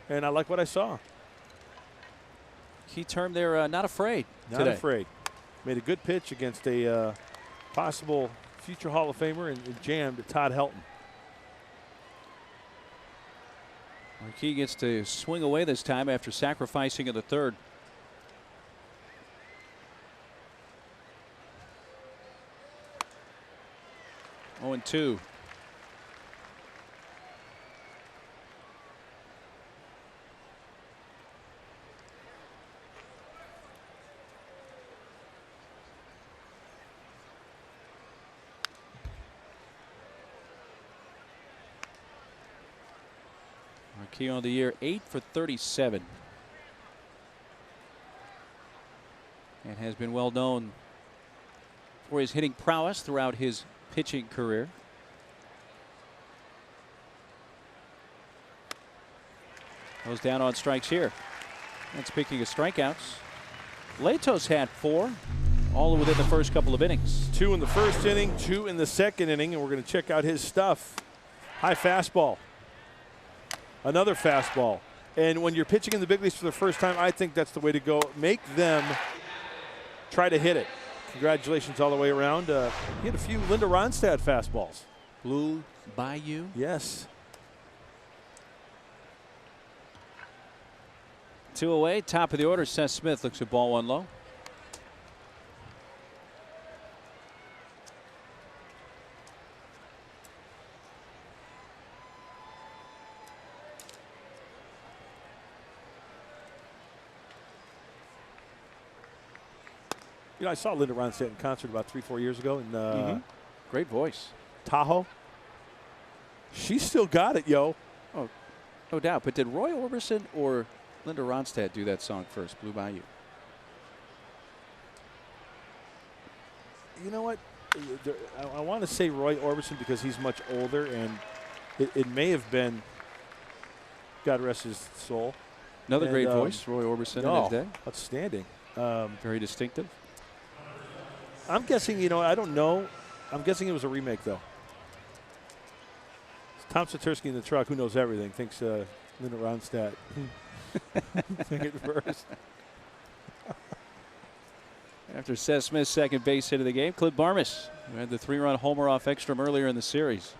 and I like what I saw. Key term there, not afraid Not today. afraid. Made a good pitch against a possible future Hall of Famer and jammed Todd Helton. Marquis gets to swing away this time after sacrificing in the 3rd. Oh, and 2. Marquis on the year 8 for 37. And has been well known for his hitting prowess throughout his pitching career. Goes down on strikes here. And speaking of strikeouts, Latos had 4, all within the first couple of innings. 2 in the first inning, 2 in the second inning, and we're going to check out his stuff. High fastball. Another fastball. And when you're pitching in the big leagues for the first time, I think that's the way to go. Make them try to hit it. Congratulations all the way around. He had a few Linda Ronstadt fastballs. Blue Bayou. Yes. 2 away, top of the order. Seth Smith looks at ball 1 low. You know, I saw Linda Ronstadt in concert about 3-4 years ago in Great voice. Tahoe. She still got it, yo. Oh, no doubt. But did Roy Orbison or Linda Ronstadt do that song first, Blue Bayou? You know what? I want to say Roy Orbison because he's much older, and it may have been, God rest his soul. Another great voice, Roy Orbison in his day. Outstanding. Very distinctive. I'm guessing, you know, I don't know. I'm guessing it was a remake, though. Tom Satursky in the truck, who knows everything, thinks Linda Ronstadt. Think it first. After Seth Smith's second base hit of the game, Clint Barmes, who had the 3-run homer off Ekstrom earlier in the series.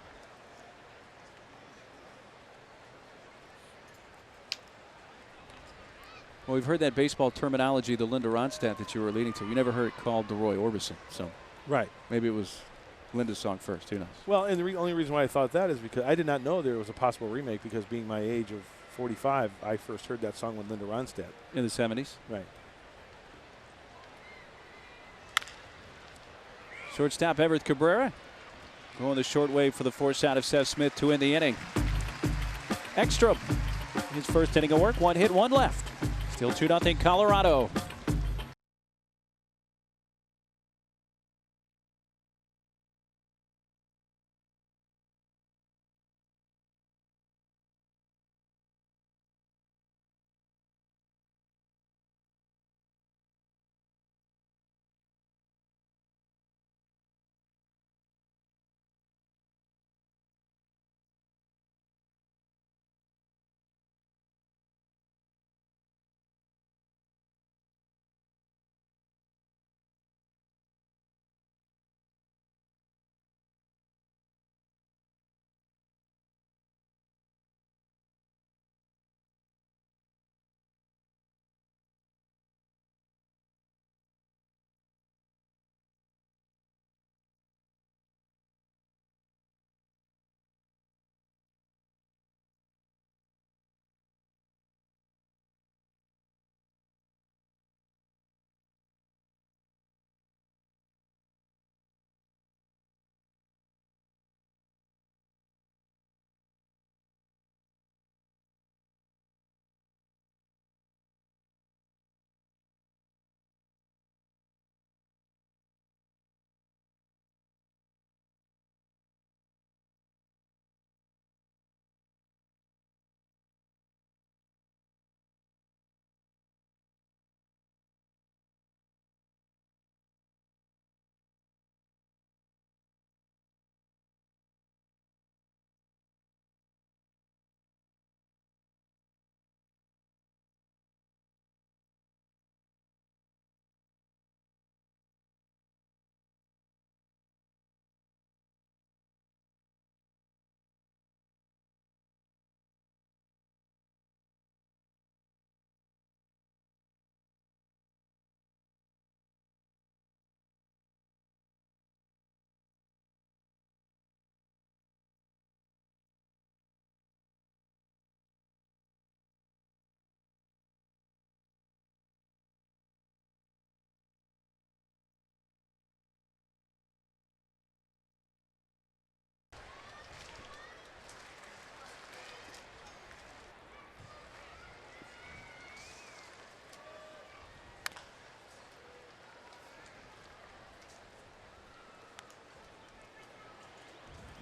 Well, we've heard that baseball terminology, the Linda Ronstadt that you were leading to. You never heard it called the Roy Orbison. So Right. maybe it was Linda's song first. Who knows? Well, and the only reason why I thought that is because I did not know there was a possible remake, because being my age of 45, I first heard that song with Linda Ronstadt. In the 70s. Right. Shortstop Everett Cabrera going the short way for the force out of Seth Smith to end the inning. Ekstrom, his first inning of work, 1 hit, 1 left. Still 2-0 Colorado.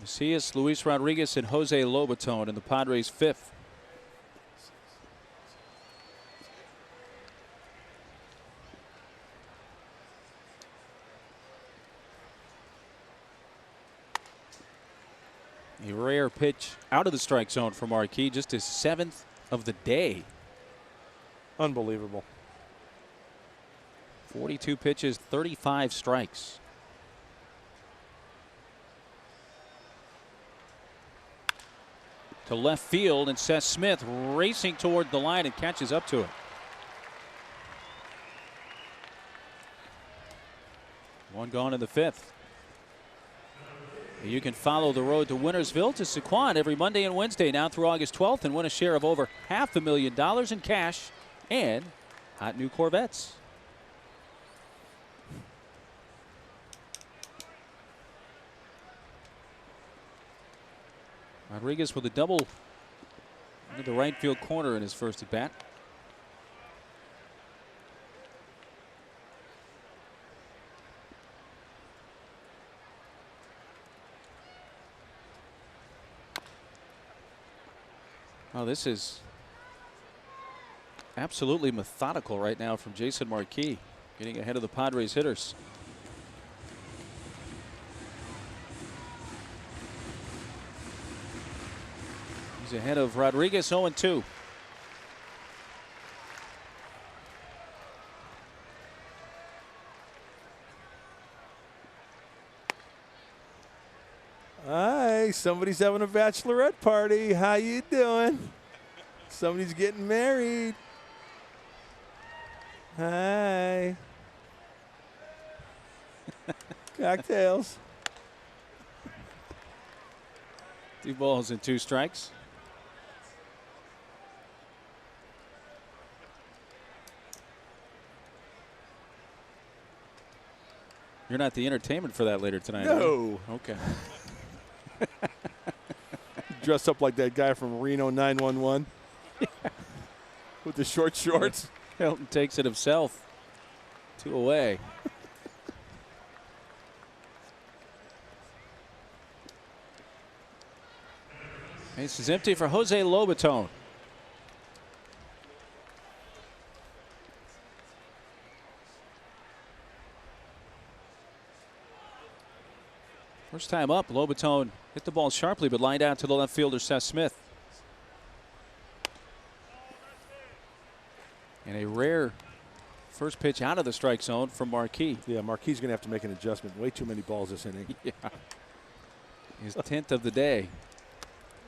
Macias, Luis Rodriguez, and Jose Lobaton in the Padres' 5th. A rare pitch out of the strike zone for Marquis, just his 7th of the day. Unbelievable. 42 pitches, 35 strikes. To left field, and Seth Smith racing toward the line and catches up to it. One gone in the 5th. You can follow the road to Wintersville to Sequan every Monday and Wednesday now through August 12th and win a share of over $500,000 in cash and hot new Corvettes. Rodriguez with a double into the right field corner in his first at bat. Oh, this is absolutely methodical right now from Jason Marquis, getting ahead of the Padres hitters. He's ahead of Rodriguez, 0-2. Hi, somebody's having a bachelorette party. How you doing? Somebody's getting married. Hi. Cocktails. 2 balls and 2 strikes. You're not the entertainment for that later tonight. No. Okay. Dressed up like that guy from Reno 911 with the short shorts. Hilton takes it himself. 2 away. Base is empty for Jose Lobaton. First time up, Lobaton hit the ball sharply, but lined out to the left fielder, Seth Smith. And a rare first pitch out of the strike zone from Marquis. Yeah, Marquis going to have to make an adjustment. Way too many balls this inning. Yeah. His 10th of the day.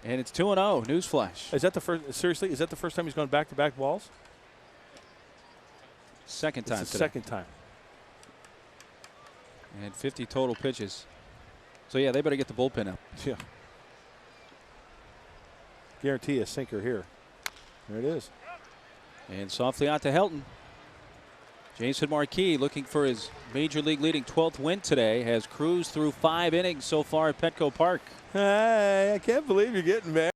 And it's 2-0. Newsflash. Is that the first? Seriously, is that the first time he's gone back-to-back balls? Second time It's the today. second time. And 50 total pitches. So, yeah, they better get the bullpen up. Yeah. Guarantee a sinker here. There it is. And softly out to Helton. Jason Marquis looking for his major league leading 12th win today. Has cruised through 5 innings so far at Petco Park. Hey, I can't believe you're getting back.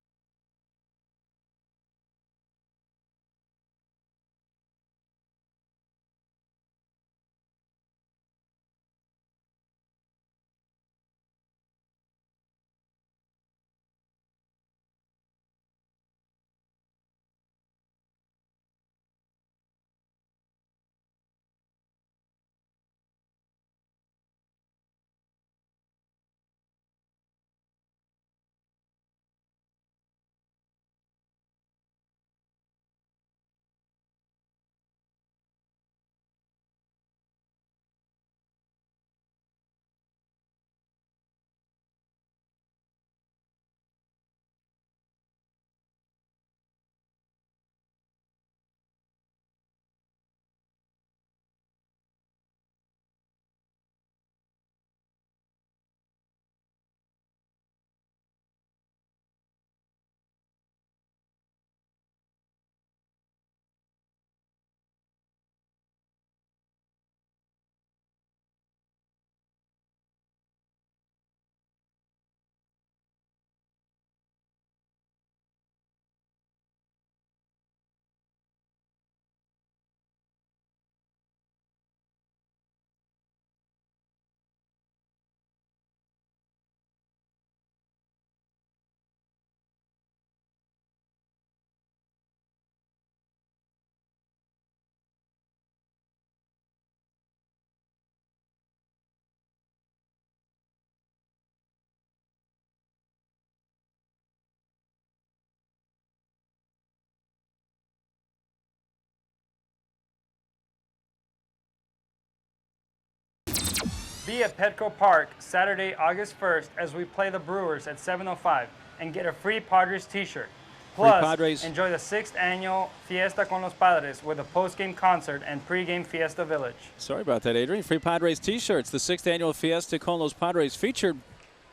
Be at Petco Park Saturday, August 1st as we play the Brewers at 7:05 and get a free Padres t-shirt. Plus, Padres. enjoy the 6th annual Fiesta con los Padres with a post-game concert and pre-game Fiesta Village. Sorry about that, Adrian. Free Padres t-shirts. The 6th annual Fiesta con los Padres featured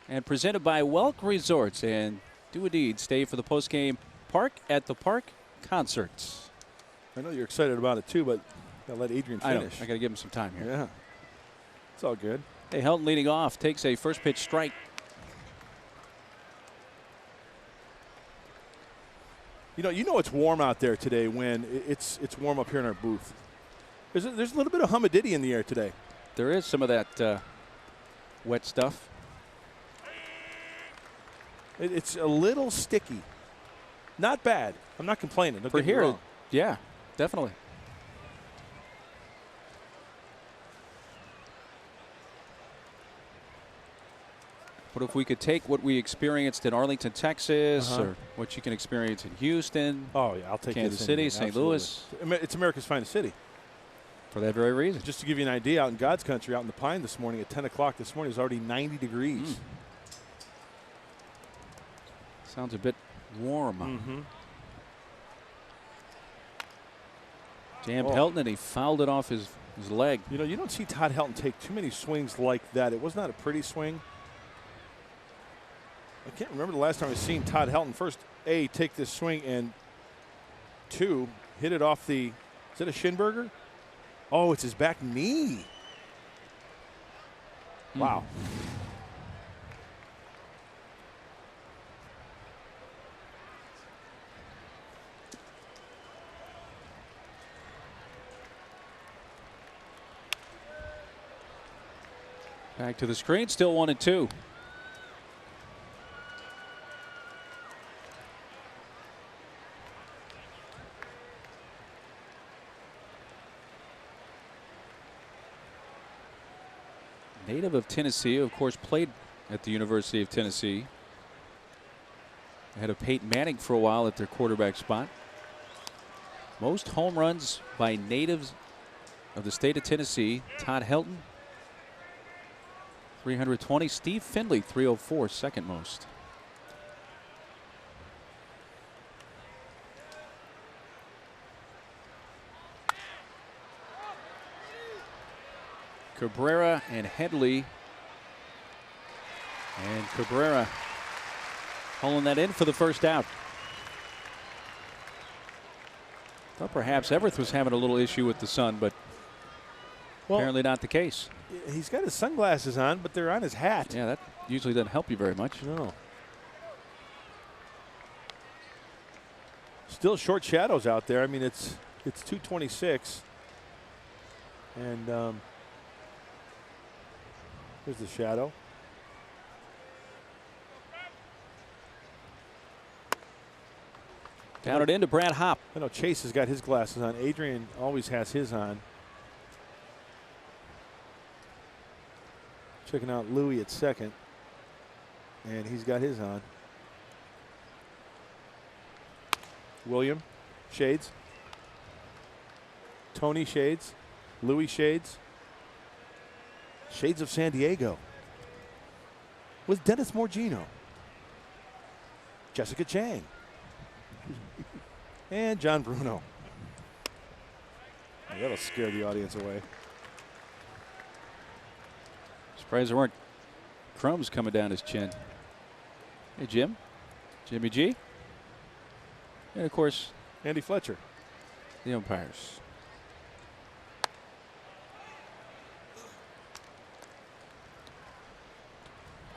and presented by Welk Resorts. And do a deed. Stay for the post-game Park at the Park concerts. I know you're excited about it too, but gotta let Adrian I know. finish. I got to give him some time here. Yeah. It's all good. Hey, Helton leading off. Takes a first pitch strike. You know it's warm out there today when it's warm up here in our booth. There's a little bit of humidity in the air today. There is some of that wet stuff. It's a little sticky. Not bad. I'm not complaining. Don't For get me here, wrong. yeah, definitely. But if we could take what we experienced in Arlington, Texas, or what you can experience in Houston, Oh yeah, I'll take Kansas this City, any day. St. Absolutely. Louis. It's America's finest city. For that very reason. Just to give you an idea, out in God's country, out in the Pine this morning at 10 o'clock this morning, it was already 90 degrees. Sounds a bit warm. Jammed Oh. Helton, and he fouled it off his leg. You know, you don't see Todd Helton take too many swings like that. It was not a pretty swing. I can't remember the last time I've seen Todd Helton first take this swing, and 2, hit it off the, is it a Schinberger? Oh, it's his back knee. Wow. Back to the screen, still 1-2. Native of Tennessee, of course, played at the University of Tennessee. Ahead of Peyton Manning for a while at their quarterback spot. Most home runs by natives of the state of Tennessee. Todd Helton, 320. Steve Findley, 304, second most. Cabrera and Headley. And Cabrera pulling that in for the first out. Thought perhaps Everth was having a little issue with the sun, but apparently not the case. He's got his sunglasses on, but they're on his hat. Yeah, that usually doesn't help you very much. No. Still short shadows out there. I mean, it's 226. And here's the shadow. Down it into Brad Hopp. I know Chase has got his glasses on. Adrian always has his on. Checking out Louis at second. And he's got his on. William, shades. Tony, shades. Louis, shades. Shades of San Diego. With Dennis Morgino. Jessica Chang. And John Bruno. Oh, that'll scare the audience away. Surprised there weren't crumbs coming down his chin. Hey, Jim. Jimmy G. And, of course, Andy Fletcher. the umpires.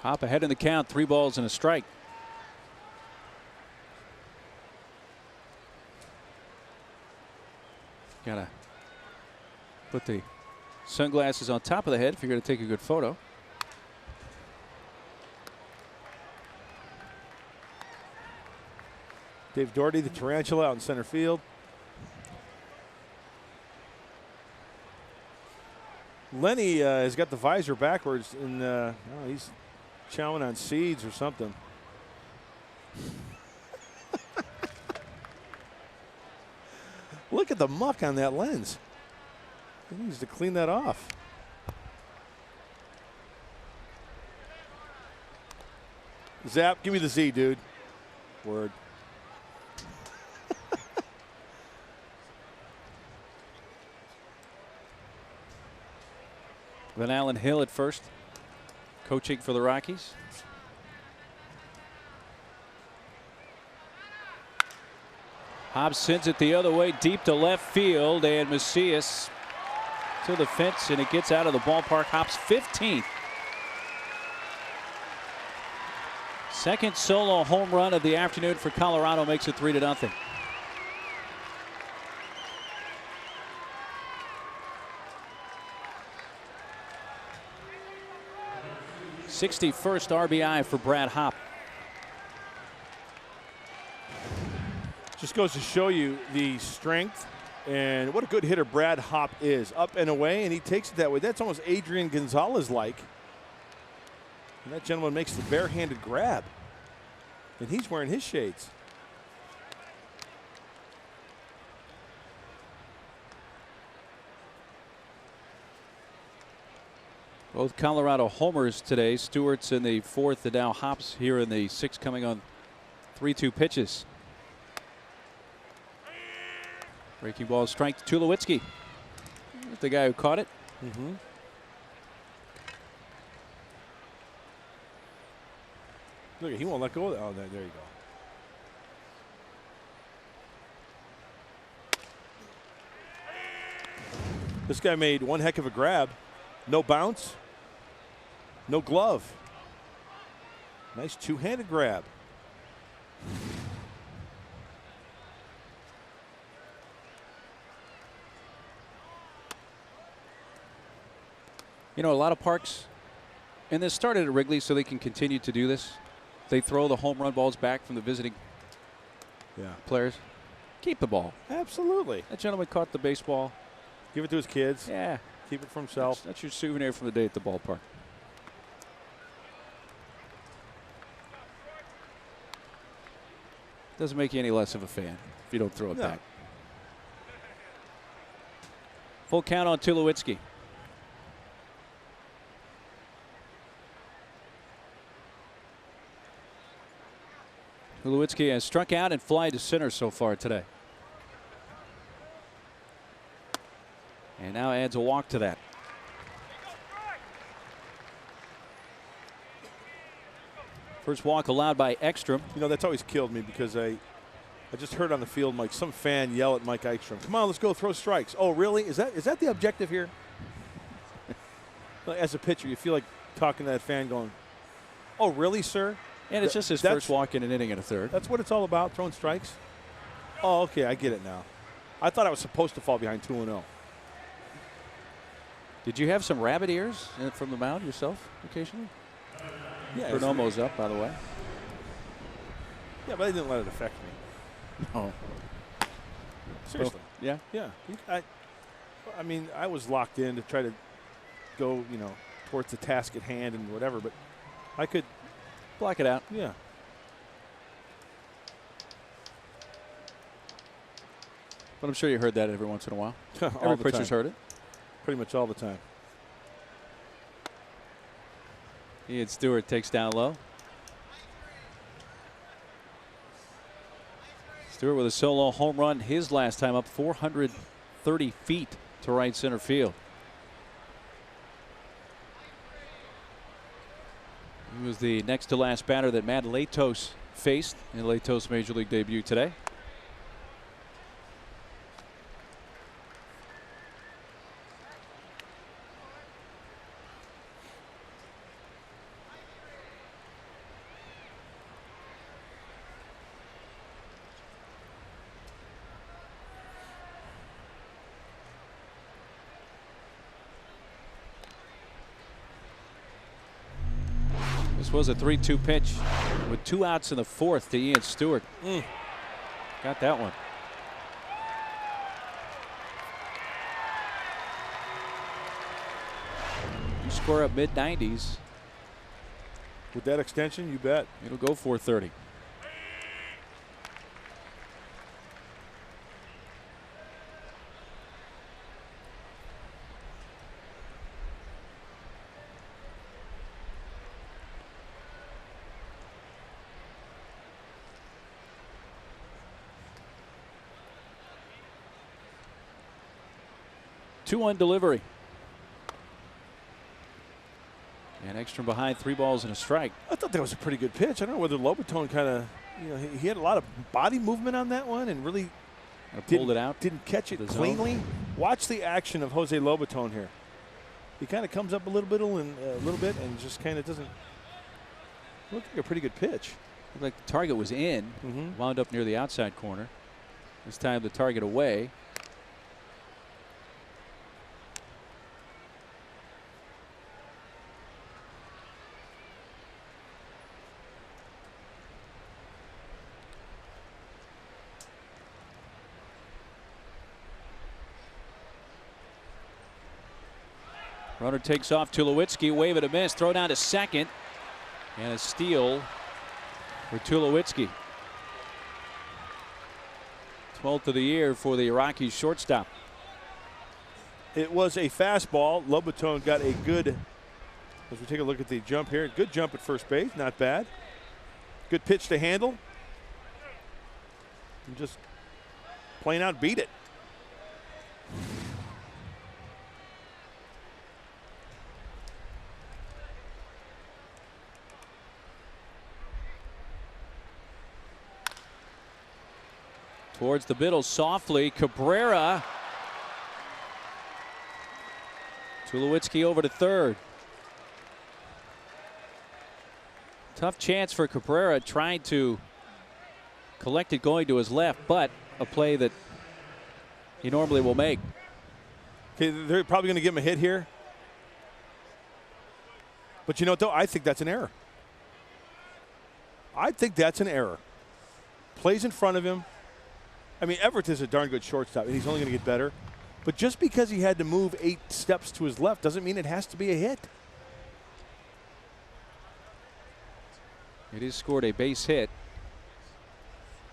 Hop ahead in the count. 3 balls and a strike. Gotta put the sunglasses on top of the head if you're going to take a good photo. Dave Doherty, the tarantula, out in center field. Lenny has got the visor backwards, and he's chowing on seeds or something. Look at the muck on that lens. He needs to clean that off. Zap, give me the Z, dude. Word. Then Alan Hill at first, coaching for the Rockies. Hobbs sends it the other way, deep to left field, and Macias to the fence, and it gets out of the ballpark. Hobbs' 15th. Second solo home run of the afternoon for Colorado, makes it 3-0. #61st RBI for Brad Hopp. Just goes to show you the strength and what a good hitter Brad Hopp is. Up and away, and he takes it that way. That's almost Adrian Gonzalez-like. And that gentleman makes the barehanded grab. And he's wearing his shades. Both Colorado homers today. Stewart's in the 4th, and now Hopp's here in the 6th, coming on 3-2 pitches. Breaking ball strike to Tulowitzki. The guy who caught it. Look, he won't let go of that. Oh, there you go. This guy made one heck of a grab. No bounce, no glove. Nice two-handed grab. You know, a lot of parks, and this started at Wrigley so they can continue to do this. They throw the home run balls back from the visiting players. Keep the ball. Absolutely. That gentleman caught the baseball. Give it to his kids. Yeah. Keep it for himself. That's your souvenir from the day at the ballpark. Doesn't make you any less of a fan if you don't throw it back. Full count on Tulowitzki. Tulowitzki has struck out and fly to center so far today. And now adds a walk to that. First walk allowed by Ekstrom. You know, that's always killed me because I just heard on the field some fan yell at Mike Ekstrom, "Come on, let's go throw strikes." Oh, really? Is that the objective here? As a pitcher, you feel like talking to that fan going, "Oh, really, sir?" And it's just his first walk in an inning and a third. That's what it's all about, throwing strikes? Oh, okay, I get it now. I thought I was supposed to fall behind 2-0. Did you have some rabbit ears from the mound yourself occasionally? Yeah. Perdomo's up, by the way. Yeah, but I didn't let it affect me. Oh. Seriously. Yeah? Yeah. I mean, I was locked in to try to go, towards the task at hand and whatever, but I could block it out. Yeah. But I'm sure you heard that every once in a while. Every pitcher's heard it. Pretty much all the time. Ian Stewart takes down low. Stewart with a solo home run his last time up 430 feet to right center field. He was the next to last batter that Matt Latos faced in Latos' major league debut today. This was a 3-2 pitch with 2 outs in the 4th to Ian Stewart. Got that one. You score up mid-90s. With that extension, you bet. It'll go 430. Two-one delivery. And Ekstrom behind, 3 balls and a strike. I thought that was a pretty good pitch. I don't know whether Lobaton kind of, he had a lot of body movement on that one and really pulled it out. Didn't catch it cleanly. Watch the action of Jose Lobaton here. He kind of comes up a little bit and just kind of doesn't look like a pretty good pitch. Looked like the target was in, wound up near the outside corner. This time the target away. Runner takes off. Tulowitzki, wave and a miss. Throw down to second. And a steal for Tulowitzki. 12th of the year for the Iraqi shortstop. It was a fastball. Lobaton got a good, as we take a look at the jump here, good jump at first base. Not bad. Good pitch to handle. And just plain out beat it. Towards the middle softly. Cabrera. Tulowitzki over to third. Tough chance for Cabrera, trying to collect it going to his left, but a play that he normally will make. Okay, they're probably going to give him a hit here. But you know what, though? I think that's an error. I think that's an error. Plays in front of him. I mean, Everett is a darn good shortstop, and he's only going to get better. But just because he had to move 8 steps to his left doesn't mean it has to be a hit. It has scored a base hit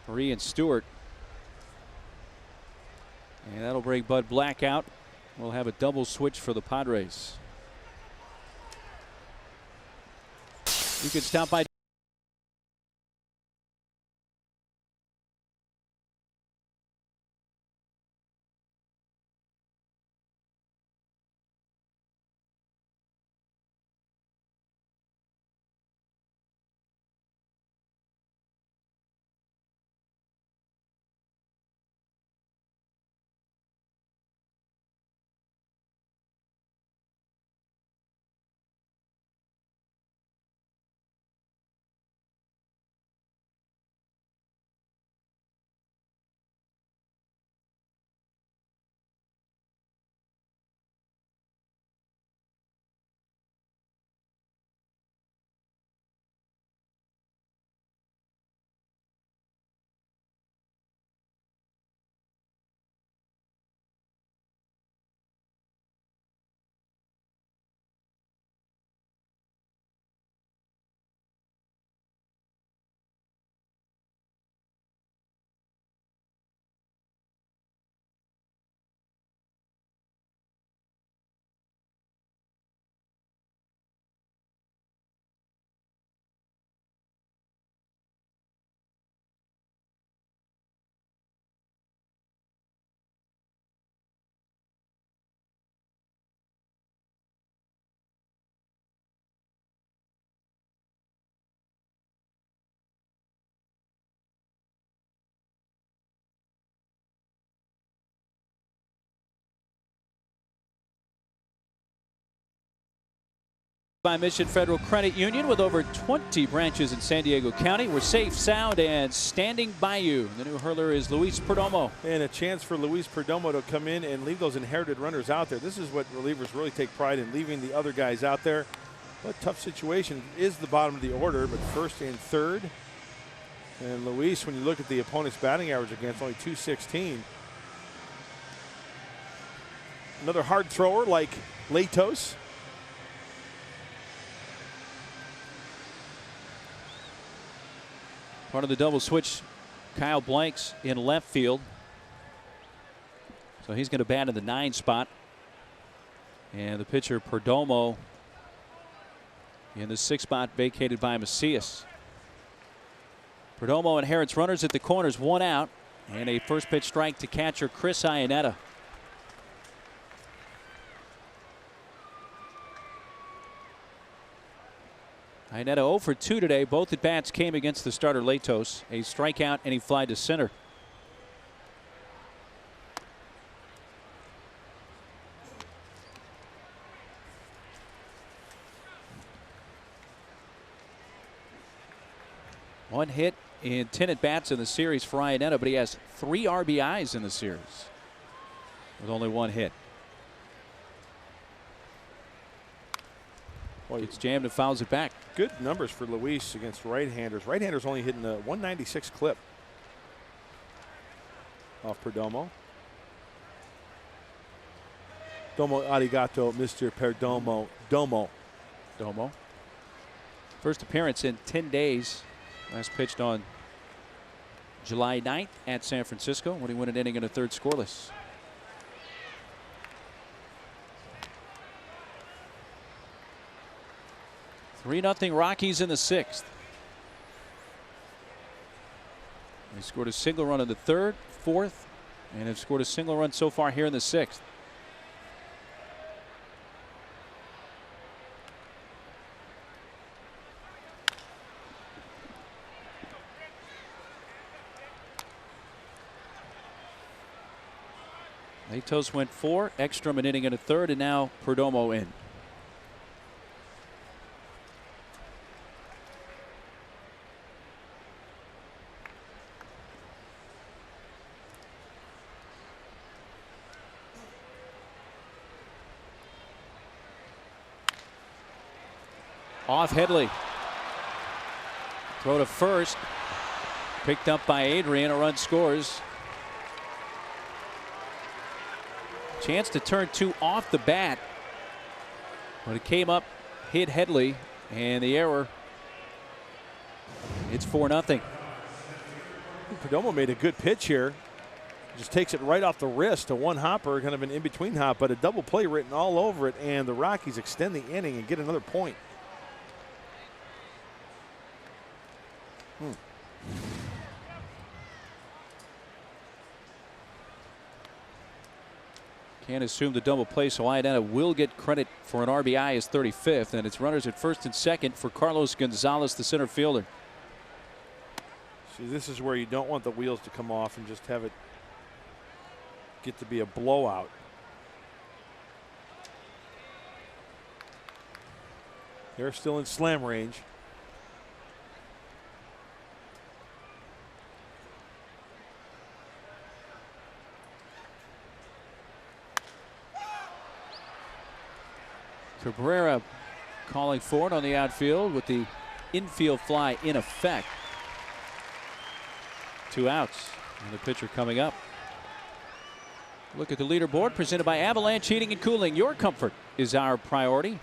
for Ian Stewart. And that'll bring Bud Black out. We'll have a double switch for the Padres. You can stop by by Mission Federal Credit Union with over 20 branches in San Diego County. We're safe, sound, and standing by you. The new hurler is Luis Perdomo. And a chance for Luis Perdomo to come in and leave those inherited runners out there. This is what relievers really take pride in, leaving the other guys out there. What a tough situation. It is the bottom of the order, but first and third. And Luis, when you look at the opponent's batting average against, only .216. Another hard thrower like Latos. Part of the double switch, Kyle Blanks in left field. So he's going to bat in the 9 spot. And the pitcher Perdomo in the 6 spot, vacated by Macias. Perdomo inherits runners at the corners, 1 out, and a first pitch strike to catcher Chris Iannetta. Iannetta 0 for 2 today. Both at bats came against the starter Latos. A strikeout and he fly to center. One hit in 10 at bats in the series for Iannetta, but he has 3 RBIs in the series with only 1 hit. It's jammed and fouls it back. Good numbers for Luis against right-handers. Right-handers only hitting a 196 clip off Perdomo. Domo arigato, Mr. Perdomo. Domo. First appearance in 10 days. Last pitched on July 9th at San Francisco when he went an inning and a third scoreless. (3-0) Rockies in the 6th. They scored a single run in the 3rd, 4th, and have scored a single run so far here in the 6th. Latos went 4, Ekstrom an inning and a third, and now Perdomo in. Off Headley. Throw to first. Picked up by Adrian. A run scores. Chance to turn 2 off the bat. But it came up, hit Headley, and the error. It's 4-0. Perdomo made a good pitch here. Just takes it right off the wrist, a one hopper, kind of an in-between hop, but a double play written all over it, and the Rockies extend the inning and get another point. Can't assume the double play, so Iadena will get credit for an RBI as 35th, and it's runners at first and second for Carlos Gonzalez, the center fielder. See, this is where you don't want the wheels to come off and just have it get to be a blowout. They're still in slam range. Cabrera calling for it on the outfield with the infield fly in effect. 2 outs, and the pitcher coming up. Look at the leaderboard presented by Avalanche Heating and Cooling. Your comfort is our priority.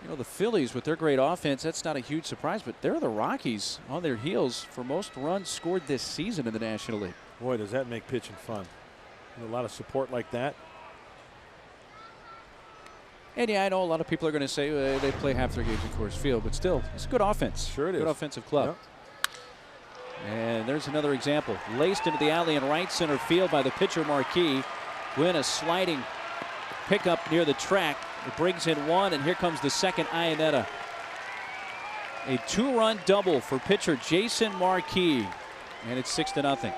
You know, the Phillies with their great offense, that's not a huge surprise, but they're the Rockies on their heels for most runs scored this season in the National League. Boy, does that make pitching fun. And a lot of support like that. And yeah, I know a lot of people are going to say they play half their games in Coors Field, but still, it's a good offense. Sure it is. Good offensive club. Yep. And there's another example. Laced into the alley in right center field by the pitcher Marquis. Win a sliding pickup near the track. It brings in 1, and here comes the second Iannetta. A 2-run double for pitcher Jason Marquis, and it's 6-0.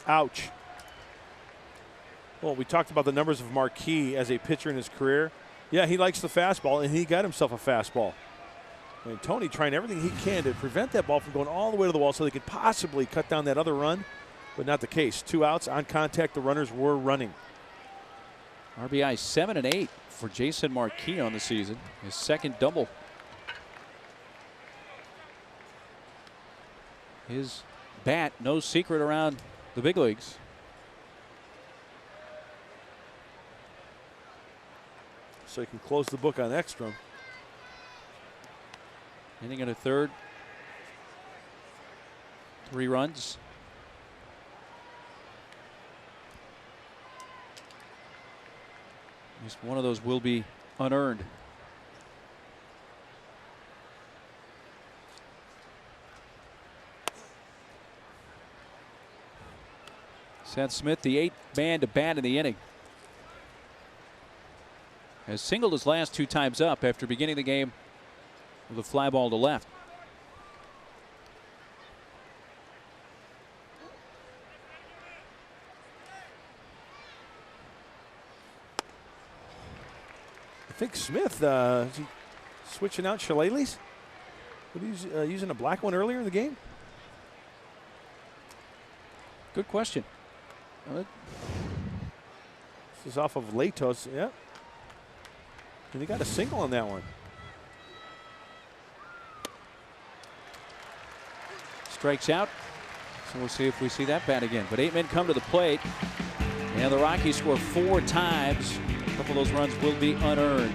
Ouch. Well, we talked about the numbers of Marquis as a pitcher in his career. Yeah, he likes the fastball, and he got himself a fastball. And Tony trying everything he can to prevent that ball from going all the way to the wall so they could possibly cut down that other run, but not the case. 2 outs on contact. The runners were running. RBI 7 and 8 for Jason Marquis on the season. His second double. His bat, no secret around the big leagues. So he can close the book on Ekstrom. Inning and a third. 3 runs. Just one of those will be unearned. Seth Smith, the 8th man to bat in the inning, has singled his last 2 times up after beginning the game with a fly ball to left. I think Smith, is he switching out shillelaghs? What, he was using a black one earlier in the game? Good question. This is off of Latos, yeah. And he got a single on that one. Strikes out. So we'll see if we see that bat again. But 8 men come to the plate. And the Rockies score 4 times. A couple of those runs will be unearned.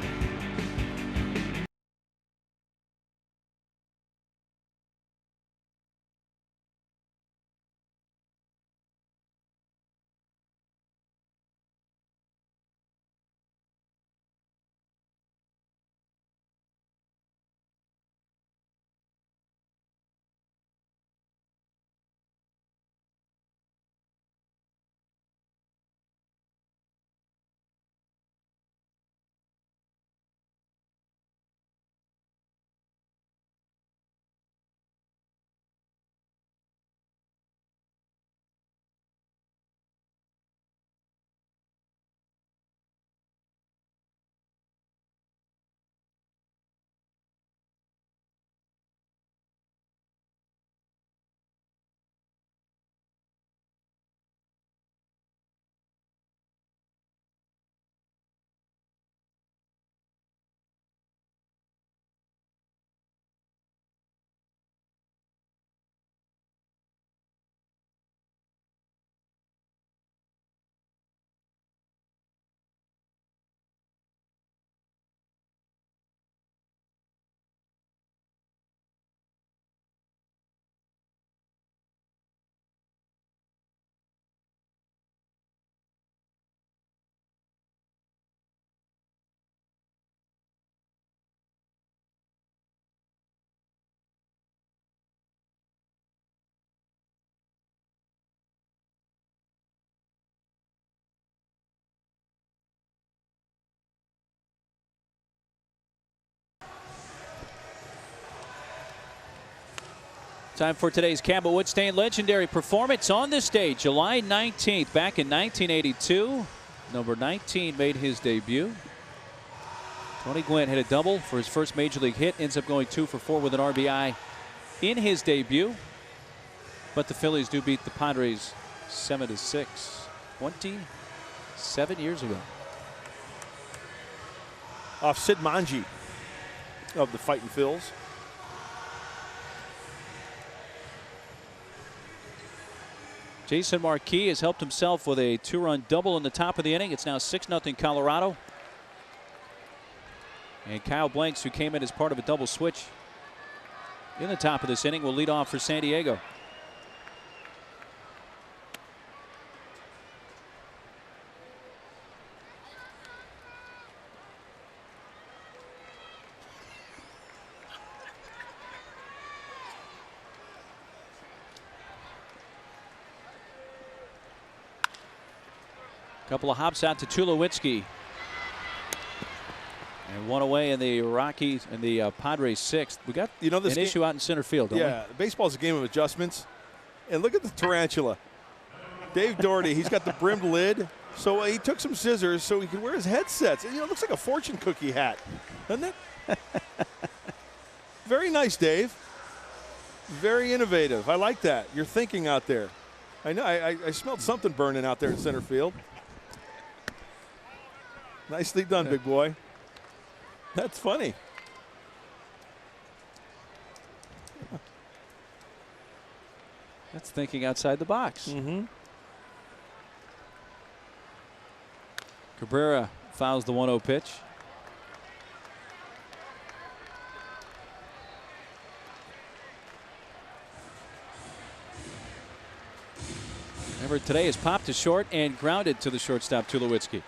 Time for today's Cabot Woodstein legendary performance on this stage. July 19th, back in 1982. Number 19 made his debut. Tony Gwynn hit a double for his first major league hit. Ends up going 2 for 4 with an RBI in his debut. But the Phillies do beat the Padres 7-6. 27 years ago. Off Sid Manji of the Fightin' Phils. Jason Marquis has helped himself with a 2-run double in the top of the inning. It's now 6-0 Colorado. And Kyle Blanks, who came in as part of a double switch in the top of this inning, will lead off for San Diego. Couple of hops out to Tulowitzki. And one away in the Rockies and the Padres 6th. We got an issue out in center field, don't we? Yeah, baseball's a game of adjustments. And look at the tarantula. Dave Doherty, he's got the brimmed lid. So he took some scissors so he could wear his headsets. And, it looks like a fortune cookie hat, doesn't it? Very nice, Dave. Very innovative. I like that. You're thinking out there. I know. I smelled something burning out there in center field. Nicely done, big boy. That's funny. That's thinking outside the box. Mm-hmm. Cabrera fouls the 1-0 pitch. Remember, today is popped to short and grounded to the shortstop, Tulowitzki.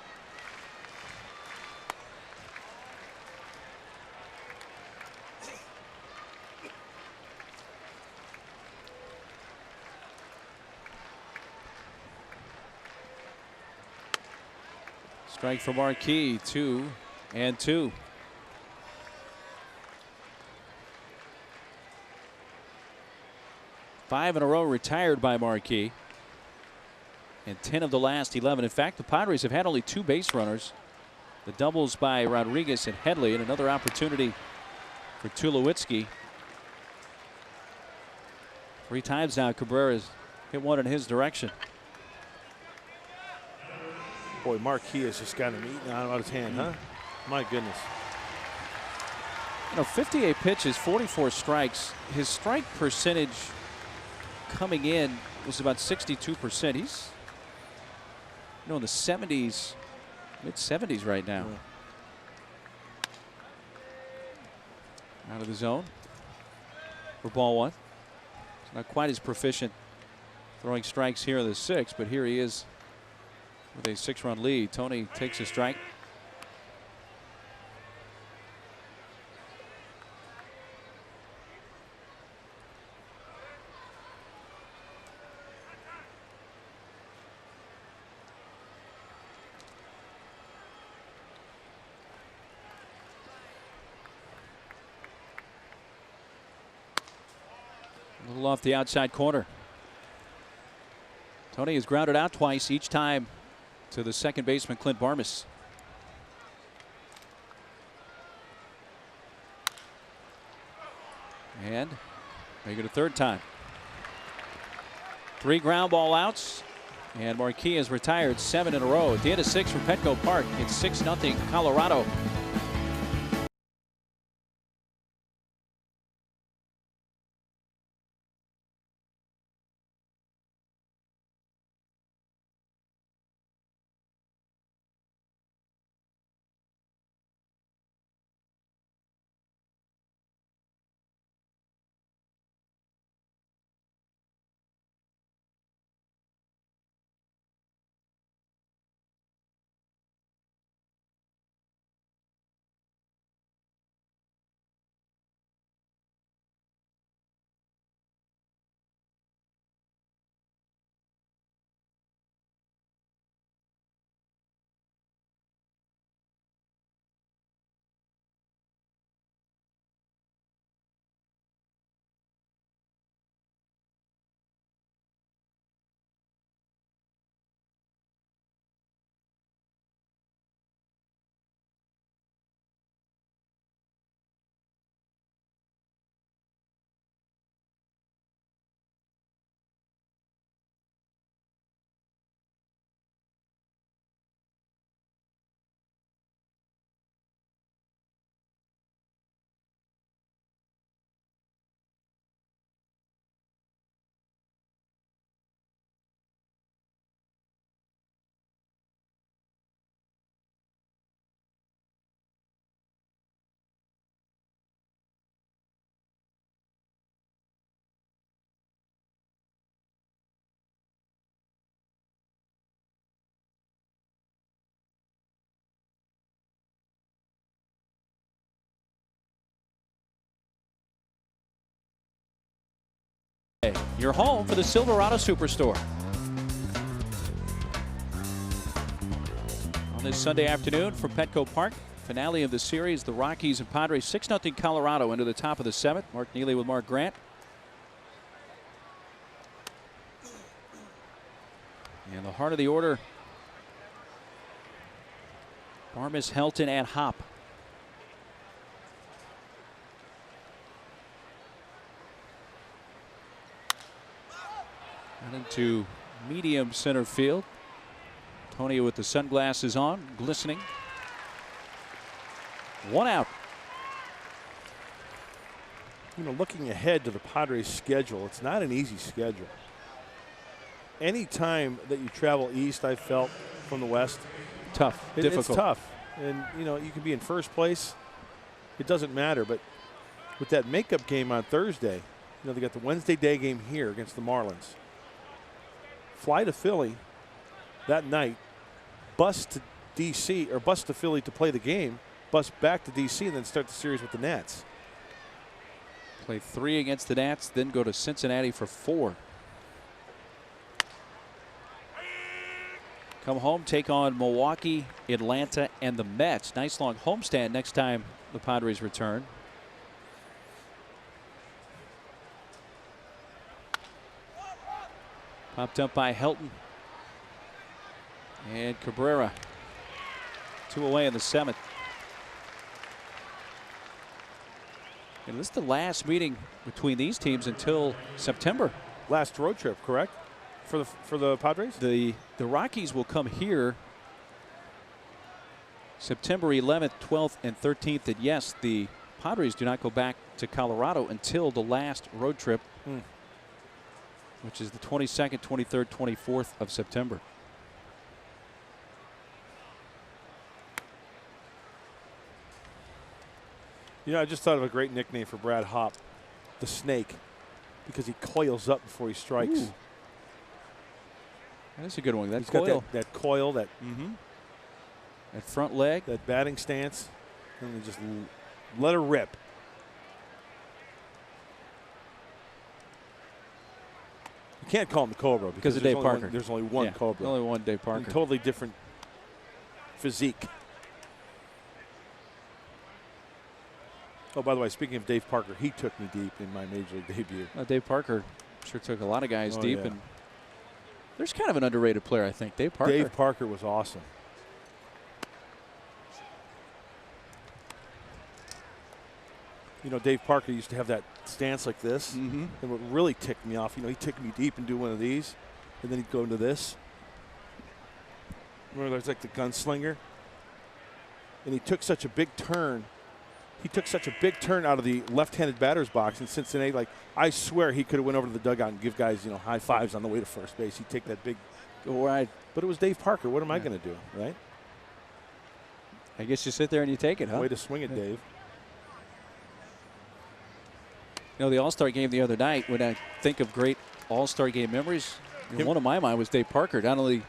Strike for Marquis, 2-2. 5 in a row retired by Marquis. And 10 of the last 11. In fact, the Padres have had only 2 base runners. The doubles by Rodriguez and Headley, and another opportunity for Tulowitzki. 3 times now Cabrera's hit one in his direction. Boy, Marquis has just got him eating out of his hand, huh? My goodness. 58 pitches, 44 strikes. His strike percentage coming in was about 62%. He's in the 70s, mid-70s right now. Yeah. Out of the zone for ball 1. He's not quite as proficient throwing strikes here in the 6th, but here he is with a 6-run lead. Tony takes a strike. A little off the outside corner. Tony has grounded out twice, each time to the second baseman, Clint Barmas. And make it a 3rd time. 3 ground ball outs, and Marquis has retired 7 in a row. At the end of 6 from Petco Park, it's 6-0 Colorado. Your home for the Silverado Superstore. On this Sunday afternoon from Petco Park, finale of the series, the Rockies and Padres 6-0 Colorado into the top of the 7th. Mark Neely with Mark Grant. And the heart of the order, Barmes, Helton, and Hop. And into medium center field. Tony with the sunglasses on, glistening. 1 out. You know, looking ahead to the Padres' schedule, it's not an easy schedule. Any time that you travel east, I've felt, from the west, Tough, difficult. It's tough. And, you know, you can be in first place. It doesn't matter. But with that makeup game on Thursday, you know, they got the Wednesday day game here against the Marlins. Fly to Philly that night, bus to D.C., or bus to Philly to play the game, bus back to D.C., and then start the series with the Nats. Play 3 against the Nats, then go to Cincinnati for 4. Come home, take on Milwaukee, Atlanta, and the Mets. Nice long homestand next time the Padres return. Popped up by Helton. And Cabrera. 2 away in the 7th. And this is the last meeting between these teams until September. Last road trip, correct? For the Padres? The Rockies will come here September 11th, 12th, and 13th. And yes, the Padres do not go back to Colorado until the last road trip, which is the 22nd, 23rd, 24th of September. You know, I just thought of a great nickname for Brad Hop, the Snake, because he coils up before he strikes. Ooh. That's a good one. That He's coil. got that coil, that That front leg. that batting stance, and then just let her rip. You can't call him the Cobra because of Dave Parker. There's only one Yeah, Cobra. Only one Dave Parker. And totally different physique. Oh, by the way, speaking of Dave Parker, he took me deep in my major league debut. Dave Parker sure took a lot of guys deep, yeah. and there's kind of an underrated player, I think. Dave Parker. Dave Parker was awesome. You know, Dave Parker used to have that stance like this. And what really ticked me off, you know, he'd take me deep and do one of these, and then he'd go into this. Remember, there's like the gunslinger? And he took such a big turn. He took such a big turn out of the left-handed batter's box in Cincinnati. Like, I swear he could have went over to the dugout and give guys, you know, high fives on the way to first base. He'd take that big Right. But it was Dave Parker. What am I going to do, right? I guess you sit there and you take it, huh? Way to swing it, Dave. You know, the All-Star game the other night, when I think of great All-Star game memories, you know, one of my mind was Dave Parker. Not only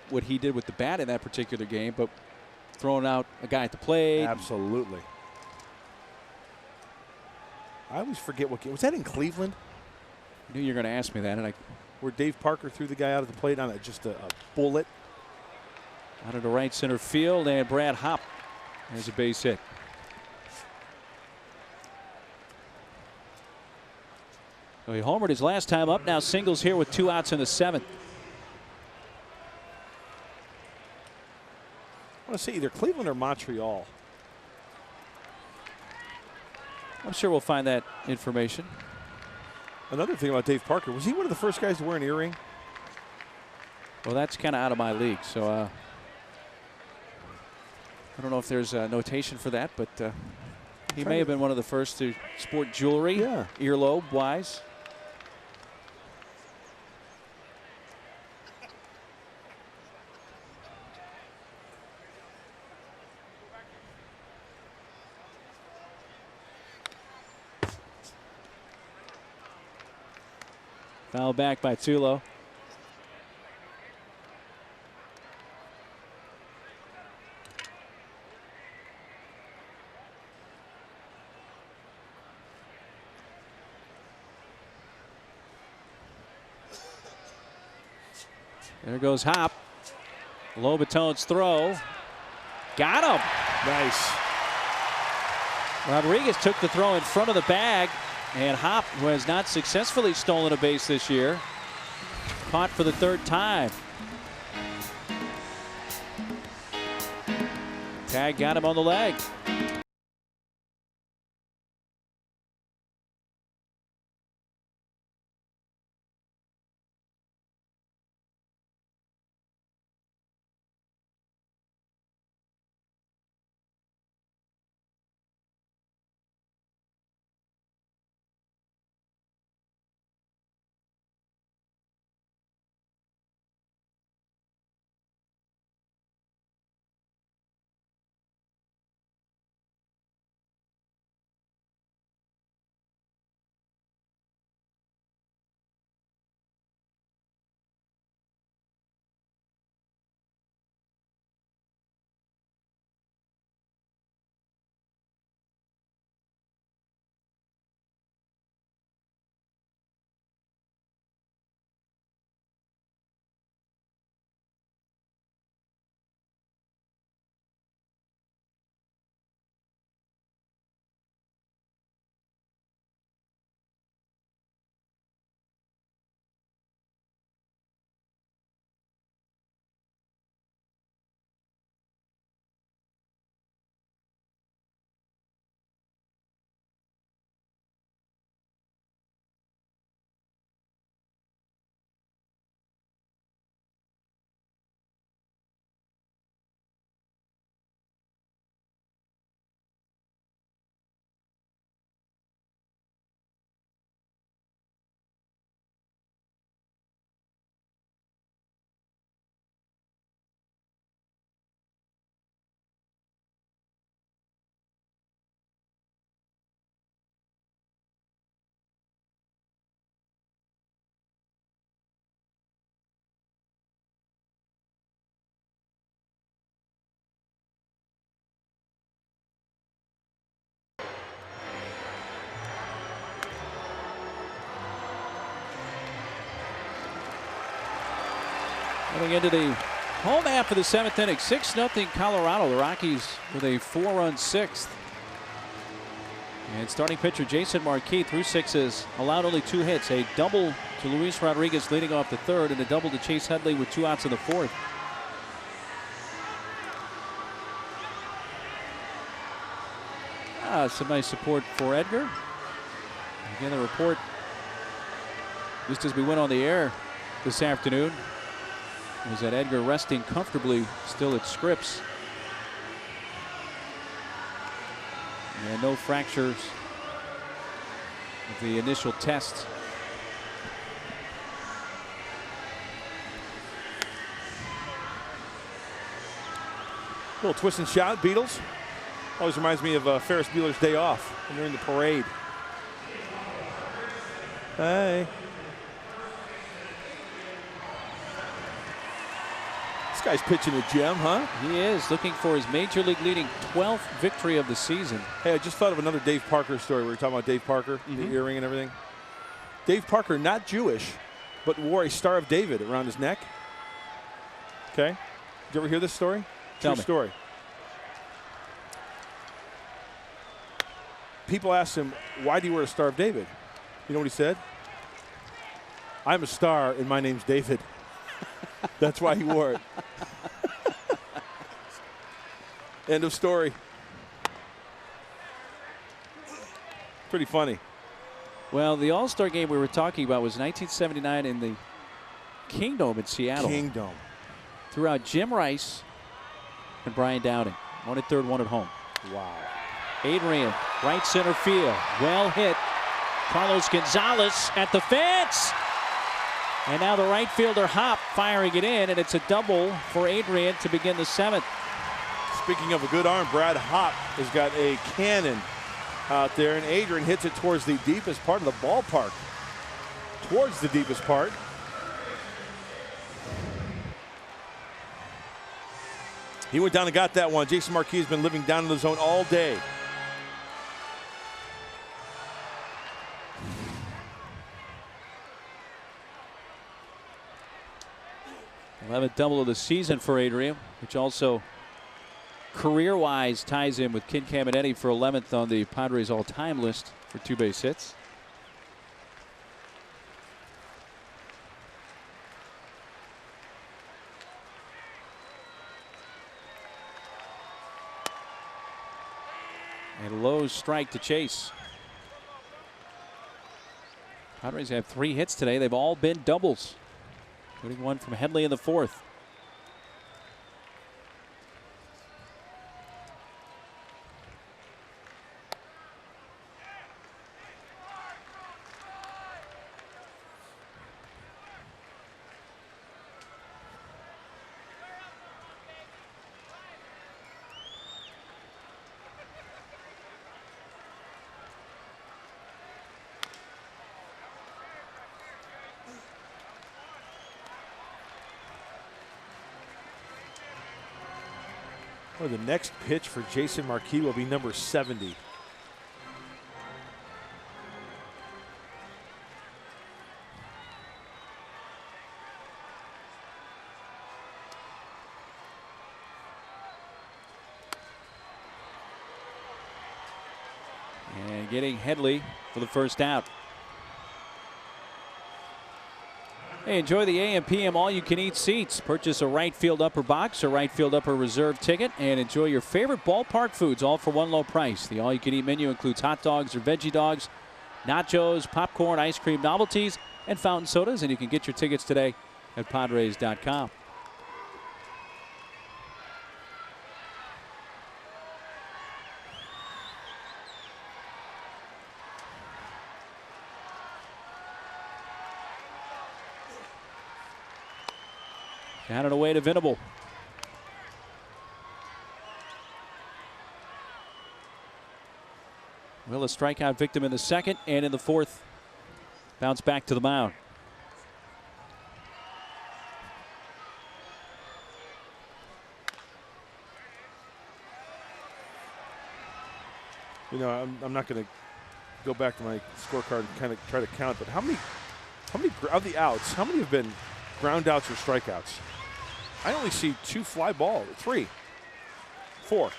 what he did with the bat in that particular game, but throwing out a guy at the plate. Absolutely. I always forget what game. Was that in Cleveland? I knew you were going to ask me that. And where Dave Parker threw the guy out of the plate on just a bullet. Out of the right center field, and Brad Hop has a base hit. So he homered his last time up. Now singles here with 2 outs in the 7th. I want to say either Cleveland or Montreal. I'm sure we'll find that information. Another thing about Dave Parker, was he one of the first guys to wear an earring? Well, that's kind of out of my league, so I don't know if there's a notation for that, but he may have been one of the first to sport jewelry, earlobe-wise. Foul back by Tulo. There goes Hop. Lobatone's throw. Got him. Nice. Rodriguez took the throw in front of the bag, and Hop, who has not successfully stolen a base this year, caught for the third time. Tag got him on the leg. Coming into the home half of the 7th inning, 6-0 Colorado. The Rockies with a 4-run 6th. And starting pitcher Jason Marquis through 6s, allowed only 2 hits. A double to Luis Rodriguez leading off the 3rd, and a double to Chase Headley with 2 outs in the 4th. Some nice support for Edgar. Again, the report just as we went on the air this afternoon was that Edgar resting comfortably still at Scripps. And no fractures of the initial test. Little twist and shout, Beatles. Always reminds me of Ferris Bueller's Day Off when they're in the parade. Hey. This guy's pitching a gem, huh? He is looking for his major league leading 12th victory of the season. Hey, I just thought of another Dave Parker story. We were talking about Dave Parker, the earring and everything. Dave Parker, not Jewish, but wore a Star of David around his neck. Okay. Did you ever hear this story? Tell True me. story. People asked him, why do you wear a Star of David? You know what he said? I'm a star and my name's David. That's why he wore it. End of story. Pretty funny. Well, the All-Star game we were talking about was 1979 in the Kingdome in Seattle. Kingdome. Threw out Jim Rice and Brian Downing. 1 at third, 1 at home. Wow. Adrian, right center field. Well hit. Carlos Gonzalez at the fence. And now the right fielder Hop firing it in, and it's a double for Adrian to begin the 7th. Speaking of a good arm, Brad Hop has got a cannon out there, and Adrian hits it towards the deepest part of the ballpark. Towards the deepest part. He went down and got that one. Jason Marquis has been living down in the zone all day. 11th double of the season for Adrian, which also career-wise ties him with Ken Caminetti for 11th on the Padres all-time list for 2 base hits. And low strike to Chase. Padres have 3 hits today. They've all been doubles, including one from Headley in the 4th. Well, the next pitch for Jason Marquis will be number 70. And getting Headley for the first out. Hey, enjoy the AM PM all-you-can-eat seats. Purchase a right field upper box or right field upper reserve ticket and enjoy your favorite ballpark foods all for one low price. The all-you-can-eat menu includes hot dogs or veggie dogs, nachos, popcorn, ice cream, novelties, and fountain sodas. And you can get your tickets today at Padres.com. Down and away to Venable. Will a strikeout victim in the 2nd and in the 4th. Bounce back to the mound. You know, I'm not going to go back to my scorecard and kind of try to count, but how many of the outs, how many have been ground outs or strikeouts? I only see 2 fly balls, 3, 4.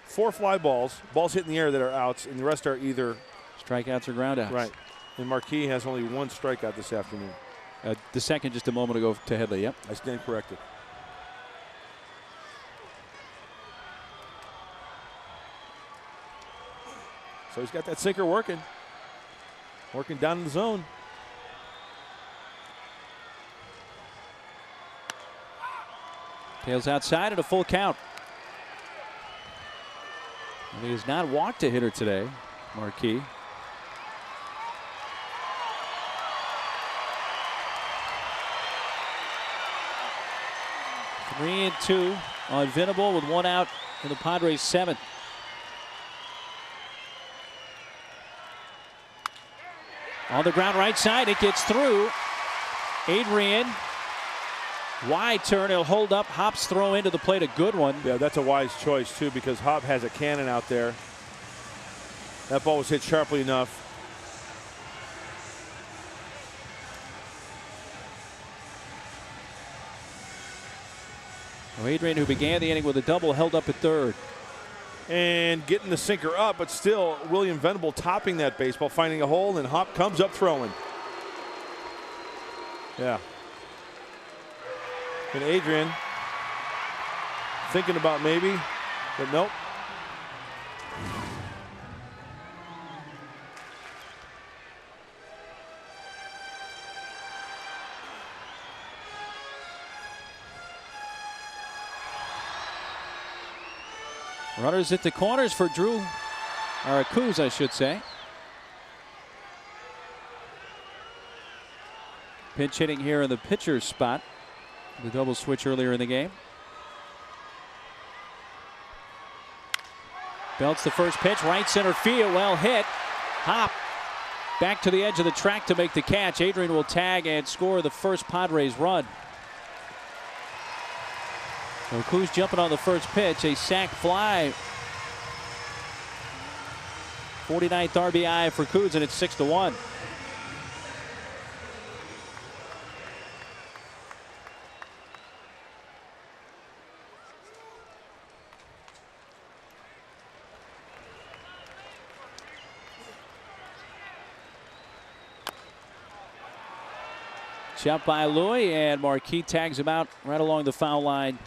4 fly balls hit in the air that are outs, and the rest are either strikeouts or ground outs. Right. And Marquis has only 1 strikeout this afternoon. The second just a moment ago to Headley, yep. I stand corrected. So he's got that sinker working down in the zone. Tails outside at a full count. And he has not walked a hitter today, Marquis. Three and 2 on Venable with 1 out in the Padres' 7th. On the ground right side, it gets through. Adrian, wide turn, he'll hold up. Hop's throw into the plate, a good one. Yeah, that's a wise choice too, because Hop has a cannon out there. That ball was hit sharply enough. Well, Adrian, who began the inning with a double, held up at 3rd. And getting the sinker up, but still William Venable topping that baseball, finding a hole, and Hop comes up throwing. Yeah. And Adrian thinking about maybe, but nope. Runners at the corners for Drew, or Kuz, I should say. Pinch hitting here in the pitcher's spot. The double switch earlier in the game. Belts the first pitch, right center field, well hit. Hop back to the edge of the track to make the catch. Adrian will tag and score the first Padres run. So Kuz jumping on the first pitch, a sac fly. 49th RBI for Kuz, and it's 6-1. Jump by Louis, and Marquis tags him out right along the foul line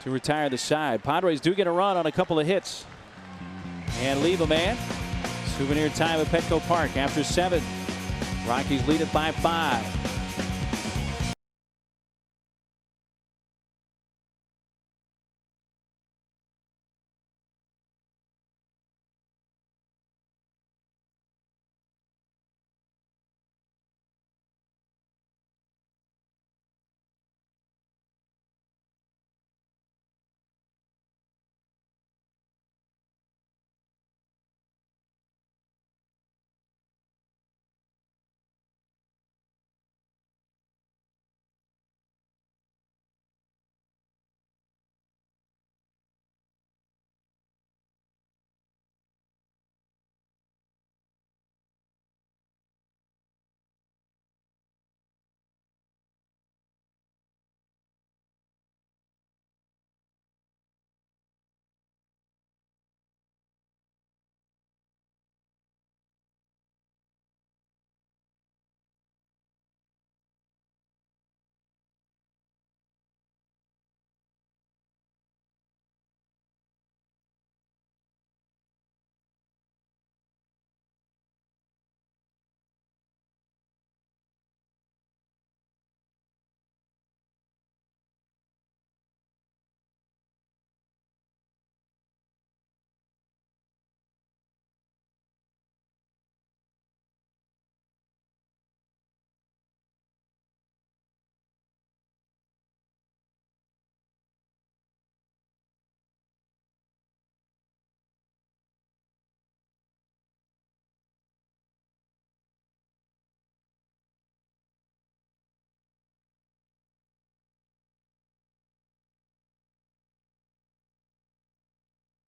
to retire the side. Padres do get a run on a couple of hits and leave a man. Souvenir time at Petco Park after 7. Rockies lead it by 5.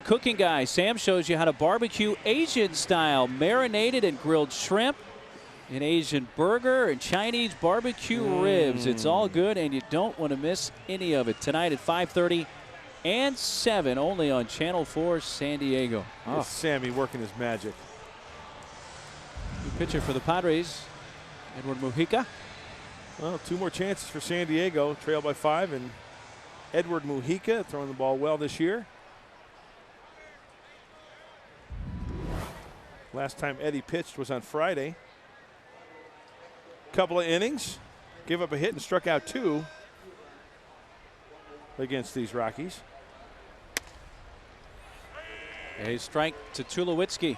Cooking guy, Sam shows you how to barbecue Asian style, marinated and grilled shrimp, an Asian burger, and Chinese barbecue ribs. It's all good, and you don't want to miss any of it. Tonight at 5:30 and 7, only on Channel 4 San Diego. Oh. Sammy working his magic. New pitcher for the Padres, Edward Mujica. Well, 2 more chances for San Diego, trail by 5, and Edward Mujica throwing the ball well this year. Last time Eddie pitched was on Friday. Couple of innings, gave up a hit and struck out 2 against these Rockies. A strike to Tulowitzki.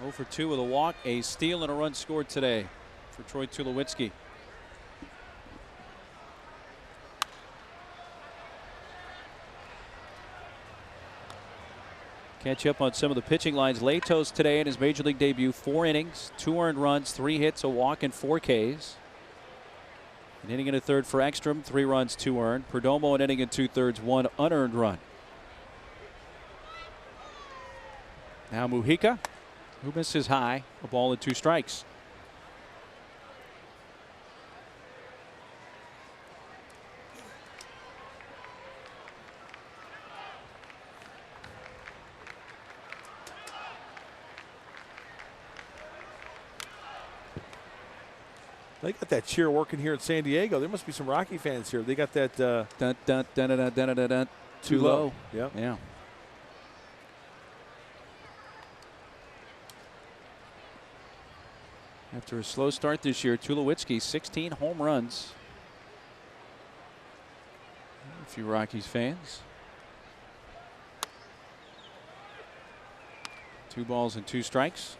Oh for 2 with a walk, a steal, and a run scored today for Troy Tulowitzki. Catch up on some of the pitching lines. Latos today in his major league debut, 4 innings, 2 earned runs, 3 hits, a walk, and 4 Ks. An inning and a third for Ekstrom, 3 runs, 2 earned. Perdomo an inning and 2/3, 1 unearned run. Now Mujica, who misses high, a ball and 2 strikes. They got that cheer working here in San Diego. There must be some Rocky fans here. They got that Dun, dun, dun, dun, dun, dun, dun, dun. Too low. Yep. Yeah. After a slow start this year, Tulowitzki, 16 home runs. A few Rockies fans. 2 balls and 2 strikes.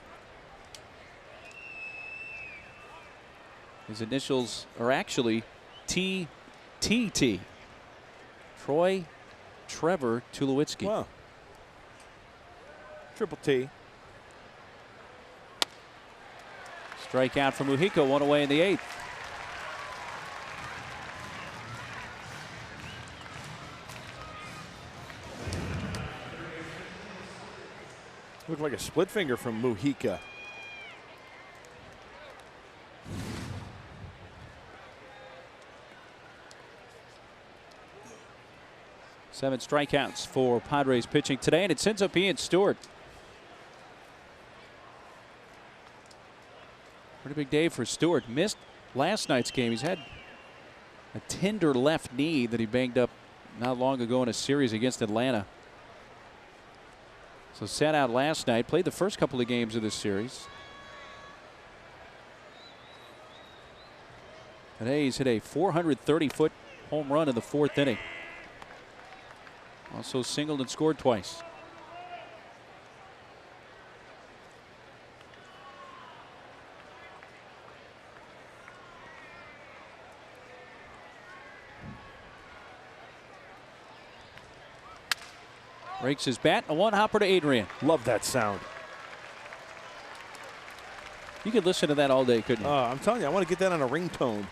His initials are actually TTT. Troy Trevor Tulowitzki. Wow. Triple T. Strikeout from Mujica, 1 away in the 8th. Looked like a split finger from Mujica. Seven strikeouts for Padres pitching today, and it ends up being Stewart. Pretty big day for Stewart. Missed last night's game. He's had a tender left knee that he banged up not long ago in a series against Atlanta. So sat out last night. Played the first couple of games of this series. Today he's hit a 430-foot home run in the 4th inning. Also singled and scored twice. Breaks his bat. A one-hopper to Adrian. Love that sound. You could listen to that all day, couldn't you? I'm telling you, I want to get that on a ringtone.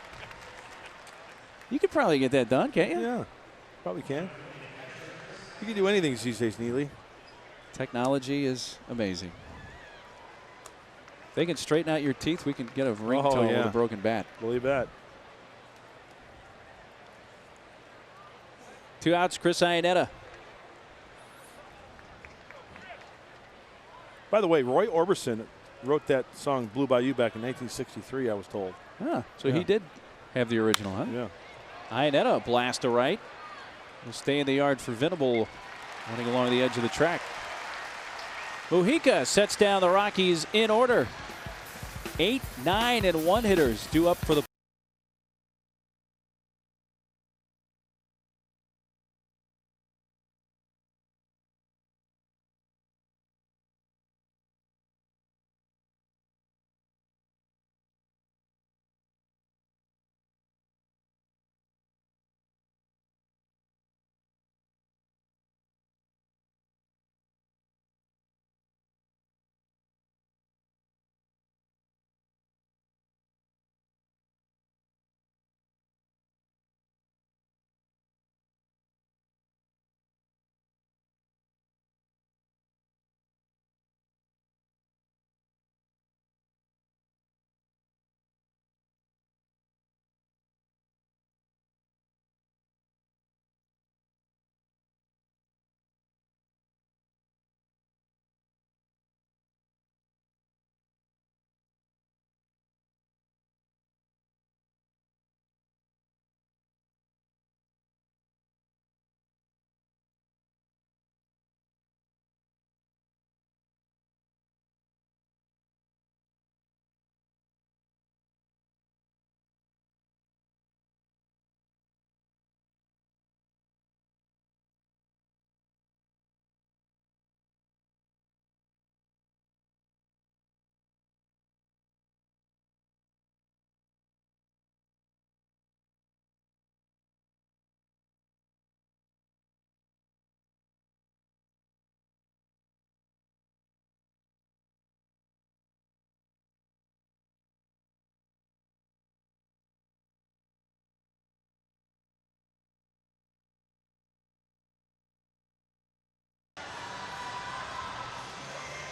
You could probably get that done, can't you? Yeah, probably can. You can do anything these days, Neely. Technology is amazing. If they can straighten out your teeth, we can get a ringtone with a broken bat. Believe that. 2 outs, Chris Iannetta. By the way, Roy Orbison wrote that song Blue Bayou back in 1963, I was told. Ah, so he did have the original, huh? Yeah. Iannetta, a blast to right. Will stay in the yard for Venable, running along the edge of the track. Mujica sets down the Rockies in order. 8, 9, and 1 hitters due up for the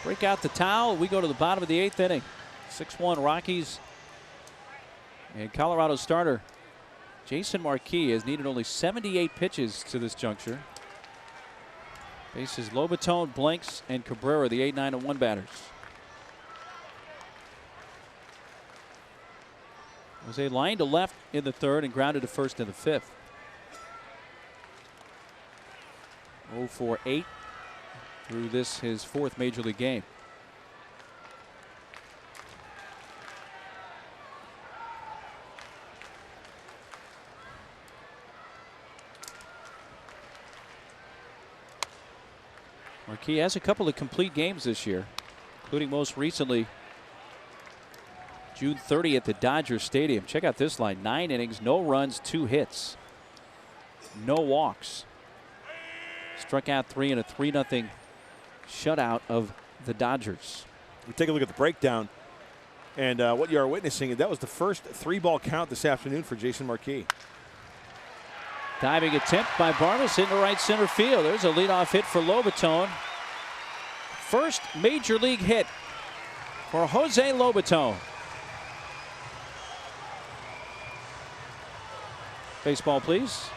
break out the towel. We go to the bottom of the 8th inning. 6-1 Rockies. And Colorado starter Jason Marquis has needed only 78 pitches to this juncture. Faces Lobaton, Blanks, and Cabrera, the 8, 9, and 1 batters. Was a line to left in the 3rd and grounded to first in the 5th. 0 for 8 through this, his 4th major league game. Marquis has a couple of complete games this year, including most recently June 30th at the Dodger Stadium. Check out this line: 9 innings, no runs, 2 hits, no walks. Struck out 3 in a 3-0 shutout of the Dodgers. We take a look at the breakdown, and what you are witnessing, that was the first 3-ball count this afternoon for Jason Marquis. Diving attempt by Barnes into right center field. There's a leadoff hit for Lobaton. First major league hit for Jose Lobaton. Baseball, please.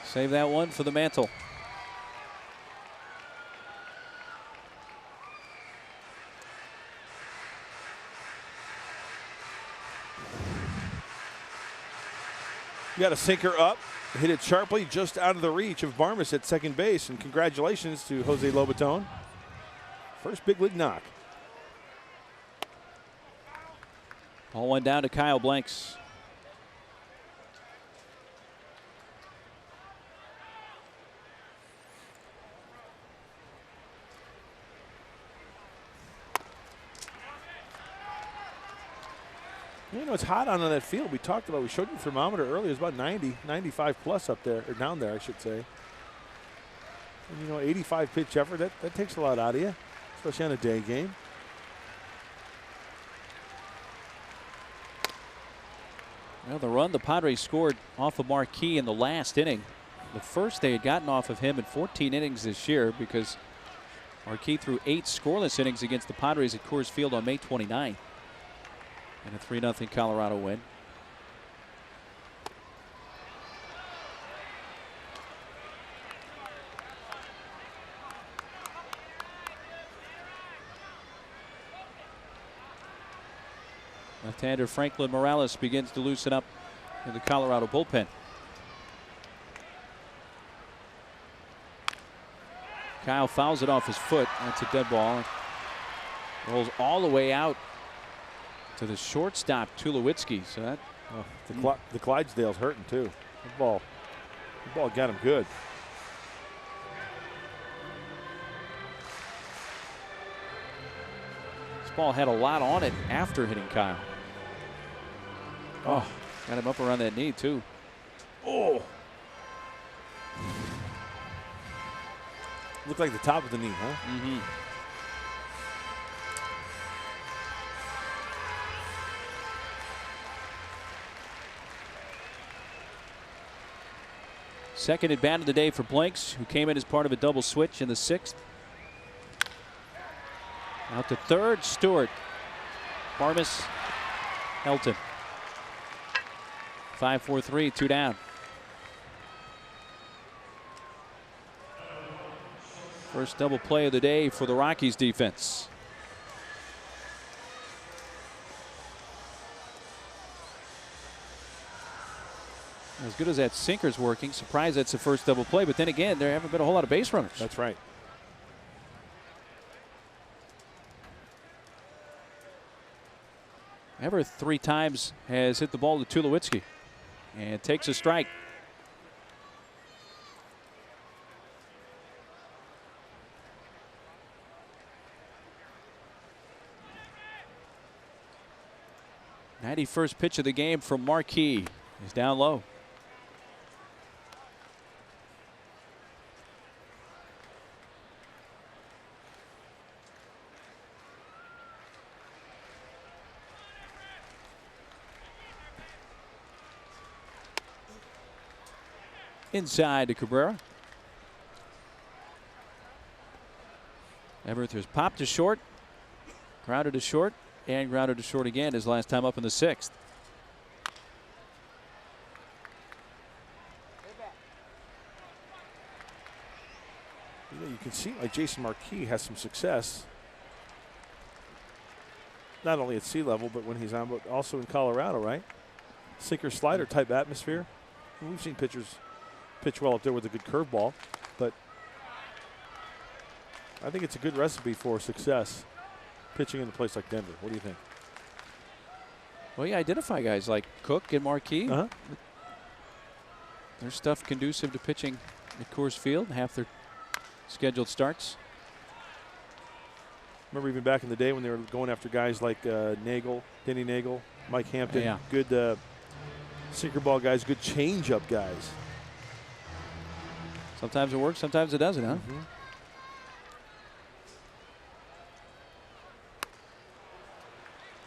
Save that one for the mantle. Got a sinker up, hit it sharply just out of the reach of Barmas at second base, and congratulations to Jose Lobaton. First big league knock. Ball went down to Kyle Blanks. You know, it's hot on that field. We talked about, we showed you the thermometer earlier. It's about 90, 95 plus up there, or down there, I should say. And, you know, 85 pitch effort, that takes a lot out of you, especially on a day game. Well, the run the Padres scored off of Marquis in the last inning. The first they had gotten off of him in 14 innings this year, because Marquis threw 8 scoreless innings against the Padres at Coors Field on May 29th. And a 3-0 Colorado win. Left-hander Franklin Morales begins to loosen up in the Colorado bullpen. Kyle fouls it off his foot. That's a dead ball. Rolls all the way out to the shortstop, Tulowitzki. So that the Clydesdale's hurting too. The ball got him good. this ball had a lot on it after hitting Kyle. Oh, got him up around that knee too. Oh. Looked like the top of the knee, huh? Mm-hmm. Second at bat of the day for Blanks, who came in as part of a double switch in the 6th. Out to third, Stewart. Barmas, Helton. 5-4-3, 2 down. First double play of the day for the Rockies defense. As good as that sinker's working, surprised that's the first double play, but then again, there haven't been a whole lot of base runners. That's right. Everett 3 times has hit the ball to Tulowitzki and takes a strike. '91st pitch of the game from Marquis is down low. Inside to Cabrera. Everett has popped to short, grounded to short, and grounded to short again his last time up in the 6th. You can see like Jason Marquis has some success, not only at sea level, but when he's on, but also in Colorado, right? Sinker slider type atmosphere. And we've seen pitchers pitch well up there with a good curveball, but I think it's a good recipe for success pitching in a place like Denver. What do you think? Well, you identify guys like Cook and Marquis. Uh-huh. Their stuff conducive to pitching at Coors Field, half their scheduled starts. Remember even back in the day when they were going after guys like Nagel, Denny Nagel, Mike Hampton, Yeah. good sinker ball guys, good changeup guys. Sometimes it works, sometimes it doesn't, huh? Mm-hmm.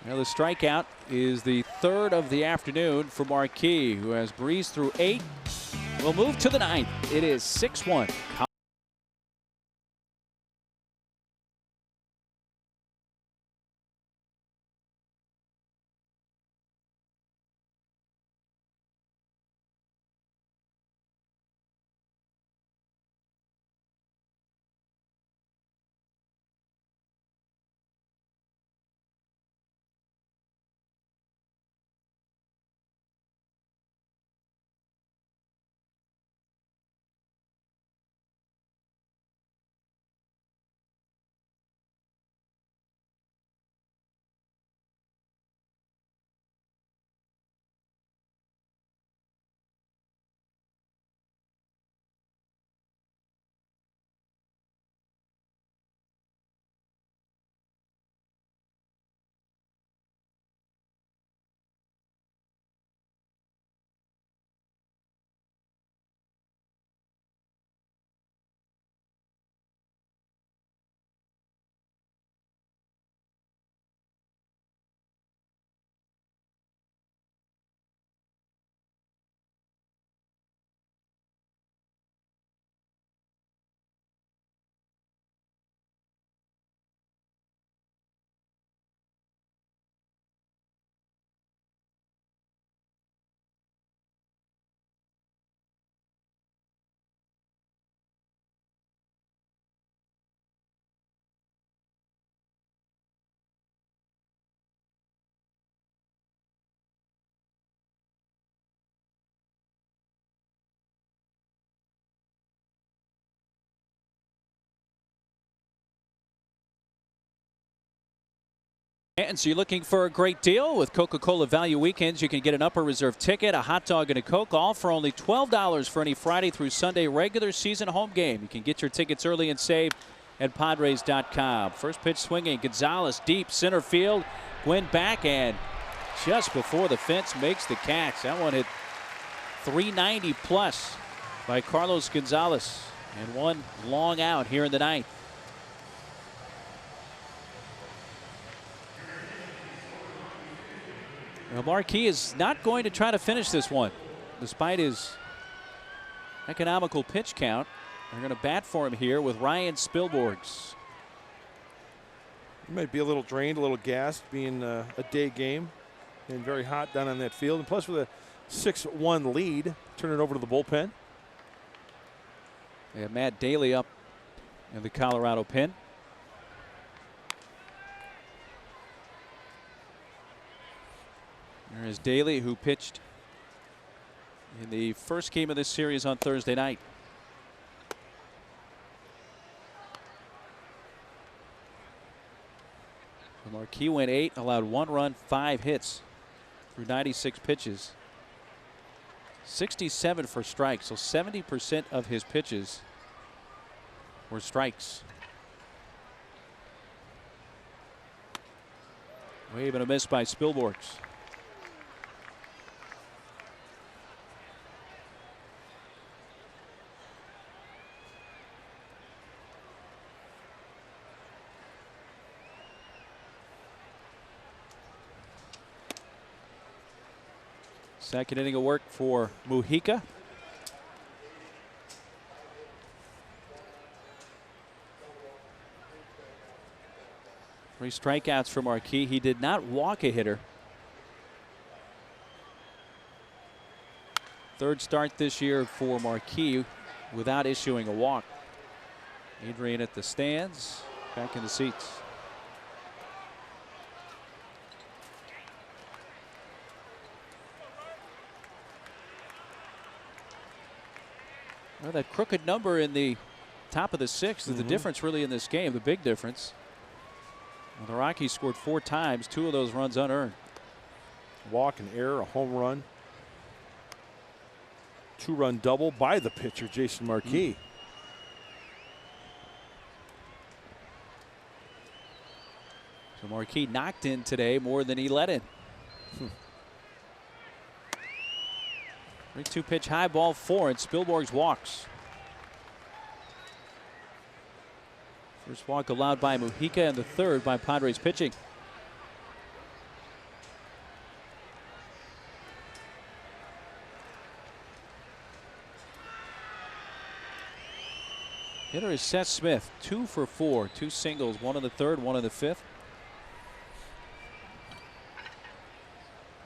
Well, the strikeout is the 3rd of the afternoon for Marquis, who has breezed through 8. We'll move to the 9th. It is 6-1. And so you're looking for a great deal with Coca-Cola Value Weekends. You can get an upper reserve ticket, a hot dog, and a Coke, all for only $12 for any Friday through Sunday regular season home game. You can get your tickets early and save at Padres.com. First pitch swinging. Gonzalez deep center field. Gwynn back and just before the fence makes the catch. That one hit 390 plus by Carlos Gonzalez. And one long out here in the ninth. Well, Marquis is not going to try to finish this one, despite his economical pitch count. They're going to bat for him here with Ryan Spilborghs. He might be a little drained, a little gassed, being a day game and very hot down on that field. And plus, with a 6-1 lead, turn it over to the bullpen. They have Matt Daly up in the Colorado pen. There is Daly, who pitched in the first game of this series on Thursday night. The Marquis went 8, allowed 1 run, 5 hits through 96 pitches. 67 for strikes, so 70% of his pitches were strikes. Wave and a miss by Spilborghs. Second inning of work for Mujica. Three strikeouts for Marquis. He did not walk a hitter. Third start this year for Marquis without issuing a walk. Adrian at the stands, back in the seats. Well, that crooked number in the top of the sixth is the difference really in this game, the big difference. Well, the Rockies scored 4 times, 2 of those runs unearned. Walk, an error, a home run. 2-run double by the pitcher, Jason Marquis. So Marquis knocked in today more than he let in. 3-2 pitch, high ball 4, and Spilborghs walks. First walk allowed by Mujica, and the third by Padres pitching. Hitter is Seth Smith, 2 for 4, 2 singles, 1 in the third, 1 in the fifth.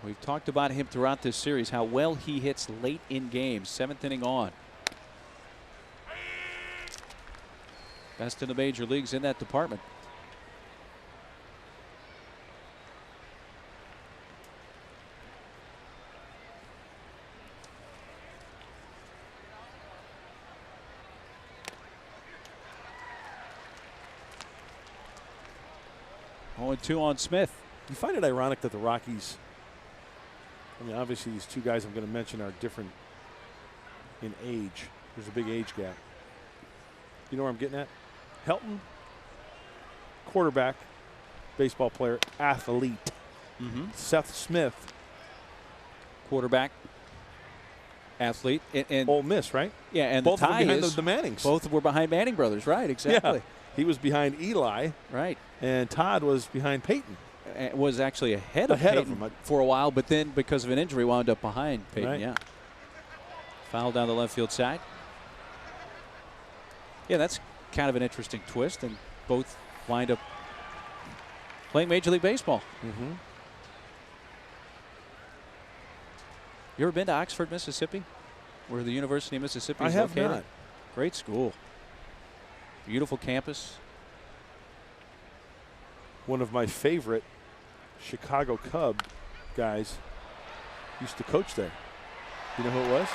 We've talked about him throughout this series, how well he hits late in games, 7th inning on. Best in the major leagues in that department. Oh, 2 on Smith. You find it ironic that the Rockies, I mean, obviously these two guys I'm going to mention are different in age. There's a big age gap. You know where I'm getting at? Helton, quarterback, baseball player, athlete. Seth Smith, Quarterback, athlete, and Ole Miss, right? yeah, and both the were tie behind is the Mannings. both were behind Manning brothers, right? Exactly. Yeah. He was behind Eli, Right. and Todd was behind Peyton. Was actually ahead of Peyton him for a while, but then because of an injury wound up behind Peyton. Right. Yeah. Foul down the left field side. Yeah, that's kind of an interesting twist, and both wind up playing Major League Baseball. You ever been to Oxford, Mississippi, where the University of Mississippi is I have located? not. Great school. Beautiful campus. One of my favorite Chicago Cub guys used to coach there. You know who it was?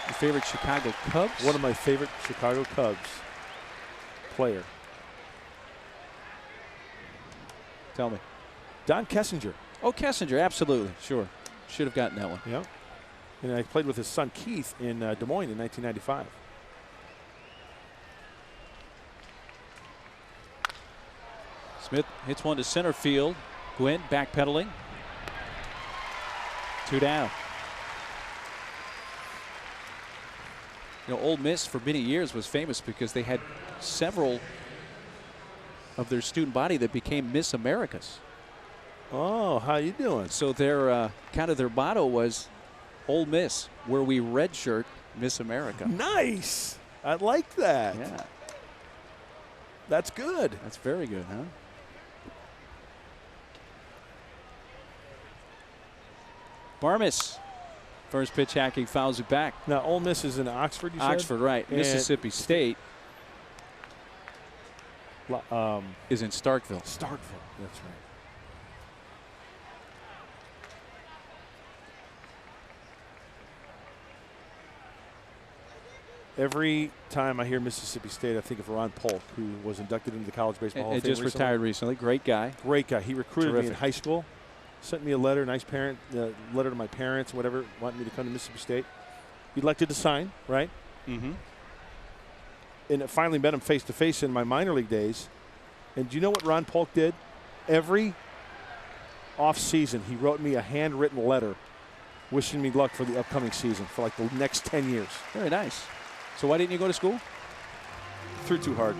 Your favorite Chicago Cubs? One of my favorite Chicago Cubs player. Tell me. Don Kessinger. Oh, Kessinger, absolutely. Sure. Should have gotten that one. Yeah. And I played with his son Keith in Des Moines in 1995. Smith hits one to center field. Gwynn backpedaling. 2 down. You know, Ole Miss for many years was famous because they had several of their student body that became Miss Americas. Oh, how you doing? So their kind of their motto was Ole Miss, where we redshirt Miss America. Nice. I like that. Yeah, That's good. that's very good, huh? Barmis, first pitch hacking, fouls it back. Now, Ole Miss is in Oxford, you said? Oxford, right. And Mississippi State is in Starkville. Starkville, that's right. Every time I hear Mississippi State, I think of Ron Polk, who was inducted into the College Baseball Hall of Fame Just recently. retired recently. Great guy. Great guy. He recruited me in Terrific. high school, sent me a letter, nice letter to my parents, whatever, wanting me to come to Mississippi State. He elected to sign, right? Mm-hmm. And I finally met him face to face in my minor league days. And do you know what Ron Polk did? Every off season, he wrote me a handwritten letter wishing me luck for the upcoming season for like the next 10 years. Very nice. So why didn't you go to school? Threw too hard.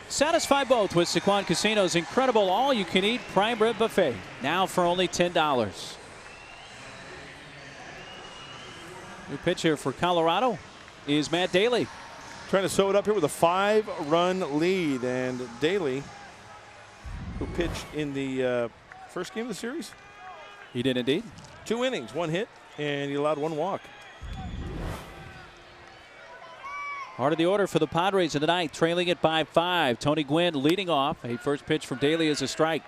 Satisfy both with Sequan Casino's incredible all-you-can-eat prime rib buffet. Now for only $10. New pitcher for Colorado is Matt Daly. Trying to sew it up here with a 5-run lead. And Daly, who pitched in the first game of the series, He did indeed. 2 innings, 1 hit, and he allowed 1 walk. Heart of the order for the Padres in the ninth, trailing it by 5. Tony Gwynn leading off. A first pitch from Daly is a strike.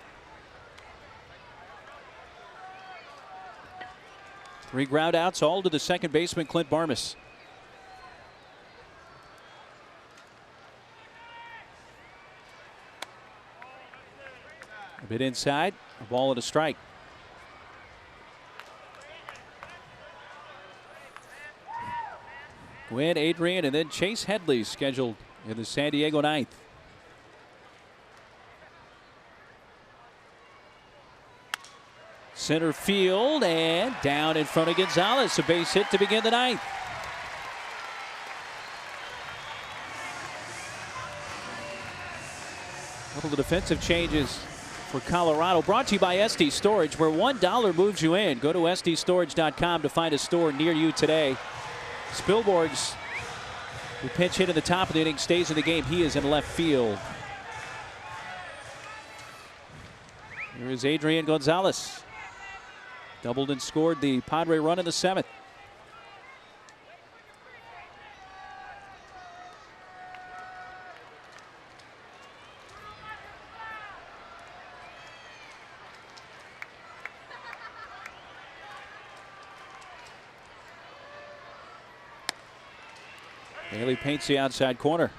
3 ground outs, all to the second baseman, Clint Barmis. A bit inside, a ball and a strike. Gwynn, Adrian, and then Chase Headley scheduled in the San Diego ninth. Center field and down in front of Gonzalez. A base hit to begin the ninth. A couple of defensive changes for Colorado. Brought to you by SD Storage, where $1 moves you in. Go to sdstorage.com to find a store near you today. Spilborghs, who pinch hit in the top of the inning, stays in the game. He is in left field. Here is Adrian Gonzalez. Doubled and scored the Padre run in the 7th. Bailey paints the outside corner.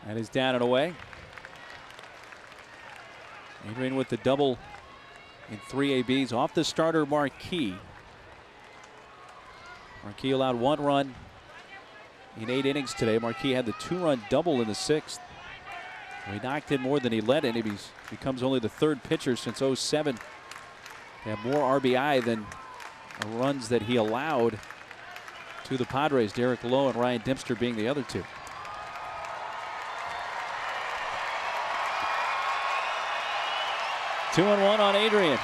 And he's down and away. Adrian with the double in 3 ABs off the starter Marquis. Marquis allowed 1 run in 8 innings today. Marquis had the 2-run double in the 6th. He knocked in more than he let in. He becomes only the 3rd pitcher since 07 to have more RBI than runs that he allowed to the Padres. Derek Lowe and Ryan Dempster being the other 2. Two and one on Adrian.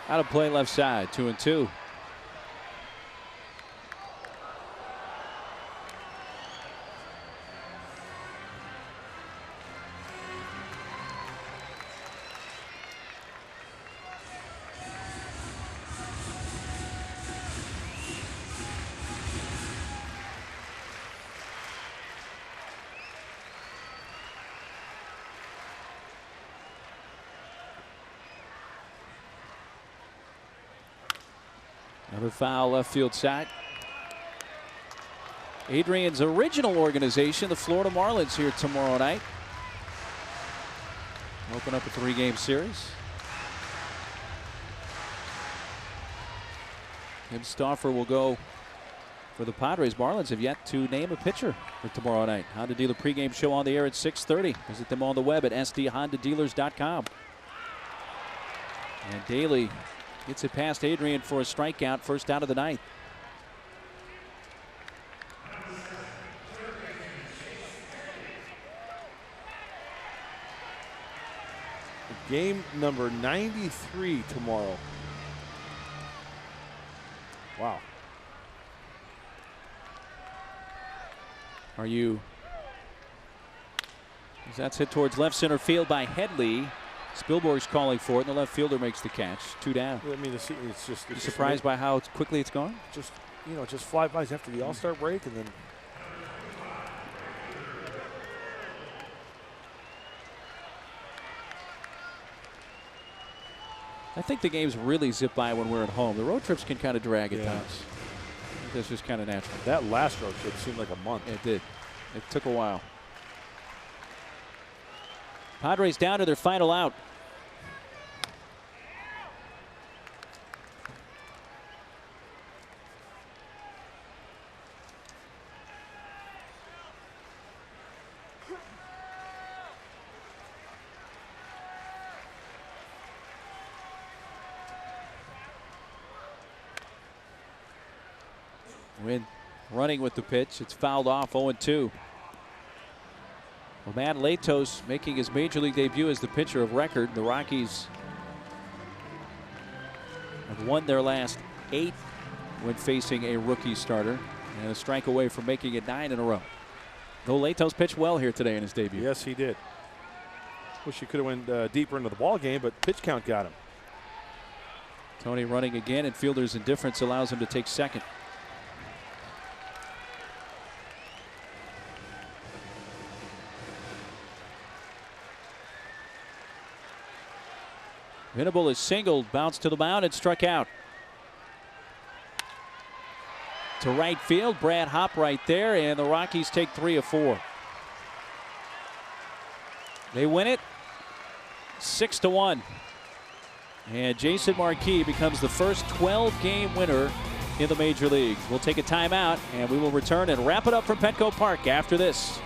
Out of play left side, 2-2. Another foul left field side. Adrian's original organization, the Florida Marlins, here tomorrow night. Open up a 3-game series. Tim Stauffer will go for the Padres. Marlins have yet to name a pitcher for tomorrow night. Honda Dealer pregame show on the air at 6:30. Visit them on the web at sdhondadealers.com. And Daly gets it past Adrian for a strikeout, first out of the 9th. Game number 93 tomorrow. Wow. Are you? That's hit towards left center field by Headley. Spilborgh's calling for it, and the left fielder makes the catch. 2 down. I mean, it's just. You surprised by how quickly it's gone? Just, just flybys after the All-Star break, and then. I think the games really zip by when we're at home. The road trips can kind of drag at times. That's just kind of natural. That last road trip seemed like a month. It did. It took a while. Padres down to their final out. Wynn running with the pitch. It's fouled off, 0-2. Well, Matt Latos making his major league debut as the pitcher of record. The Rockies have won their last 8 when facing a rookie starter, and a strike away from making it 9 in a row. Though Latos pitched well here today in his debut. Yes, he did. Wish he could have went deeper into the ball game, but pitch count got him. Tony running again, and fielder's indifference allows him to take second. Venable is singled, bounced to the mound, and struck out. To right field, Brad Hopp right there, and the Rockies take 3 of 4. They win it 6-1. And Jason Marquis becomes the first 12-game winner in the major leagues. We'll take a timeout, and we will return and wrap it up from Petco Park after this.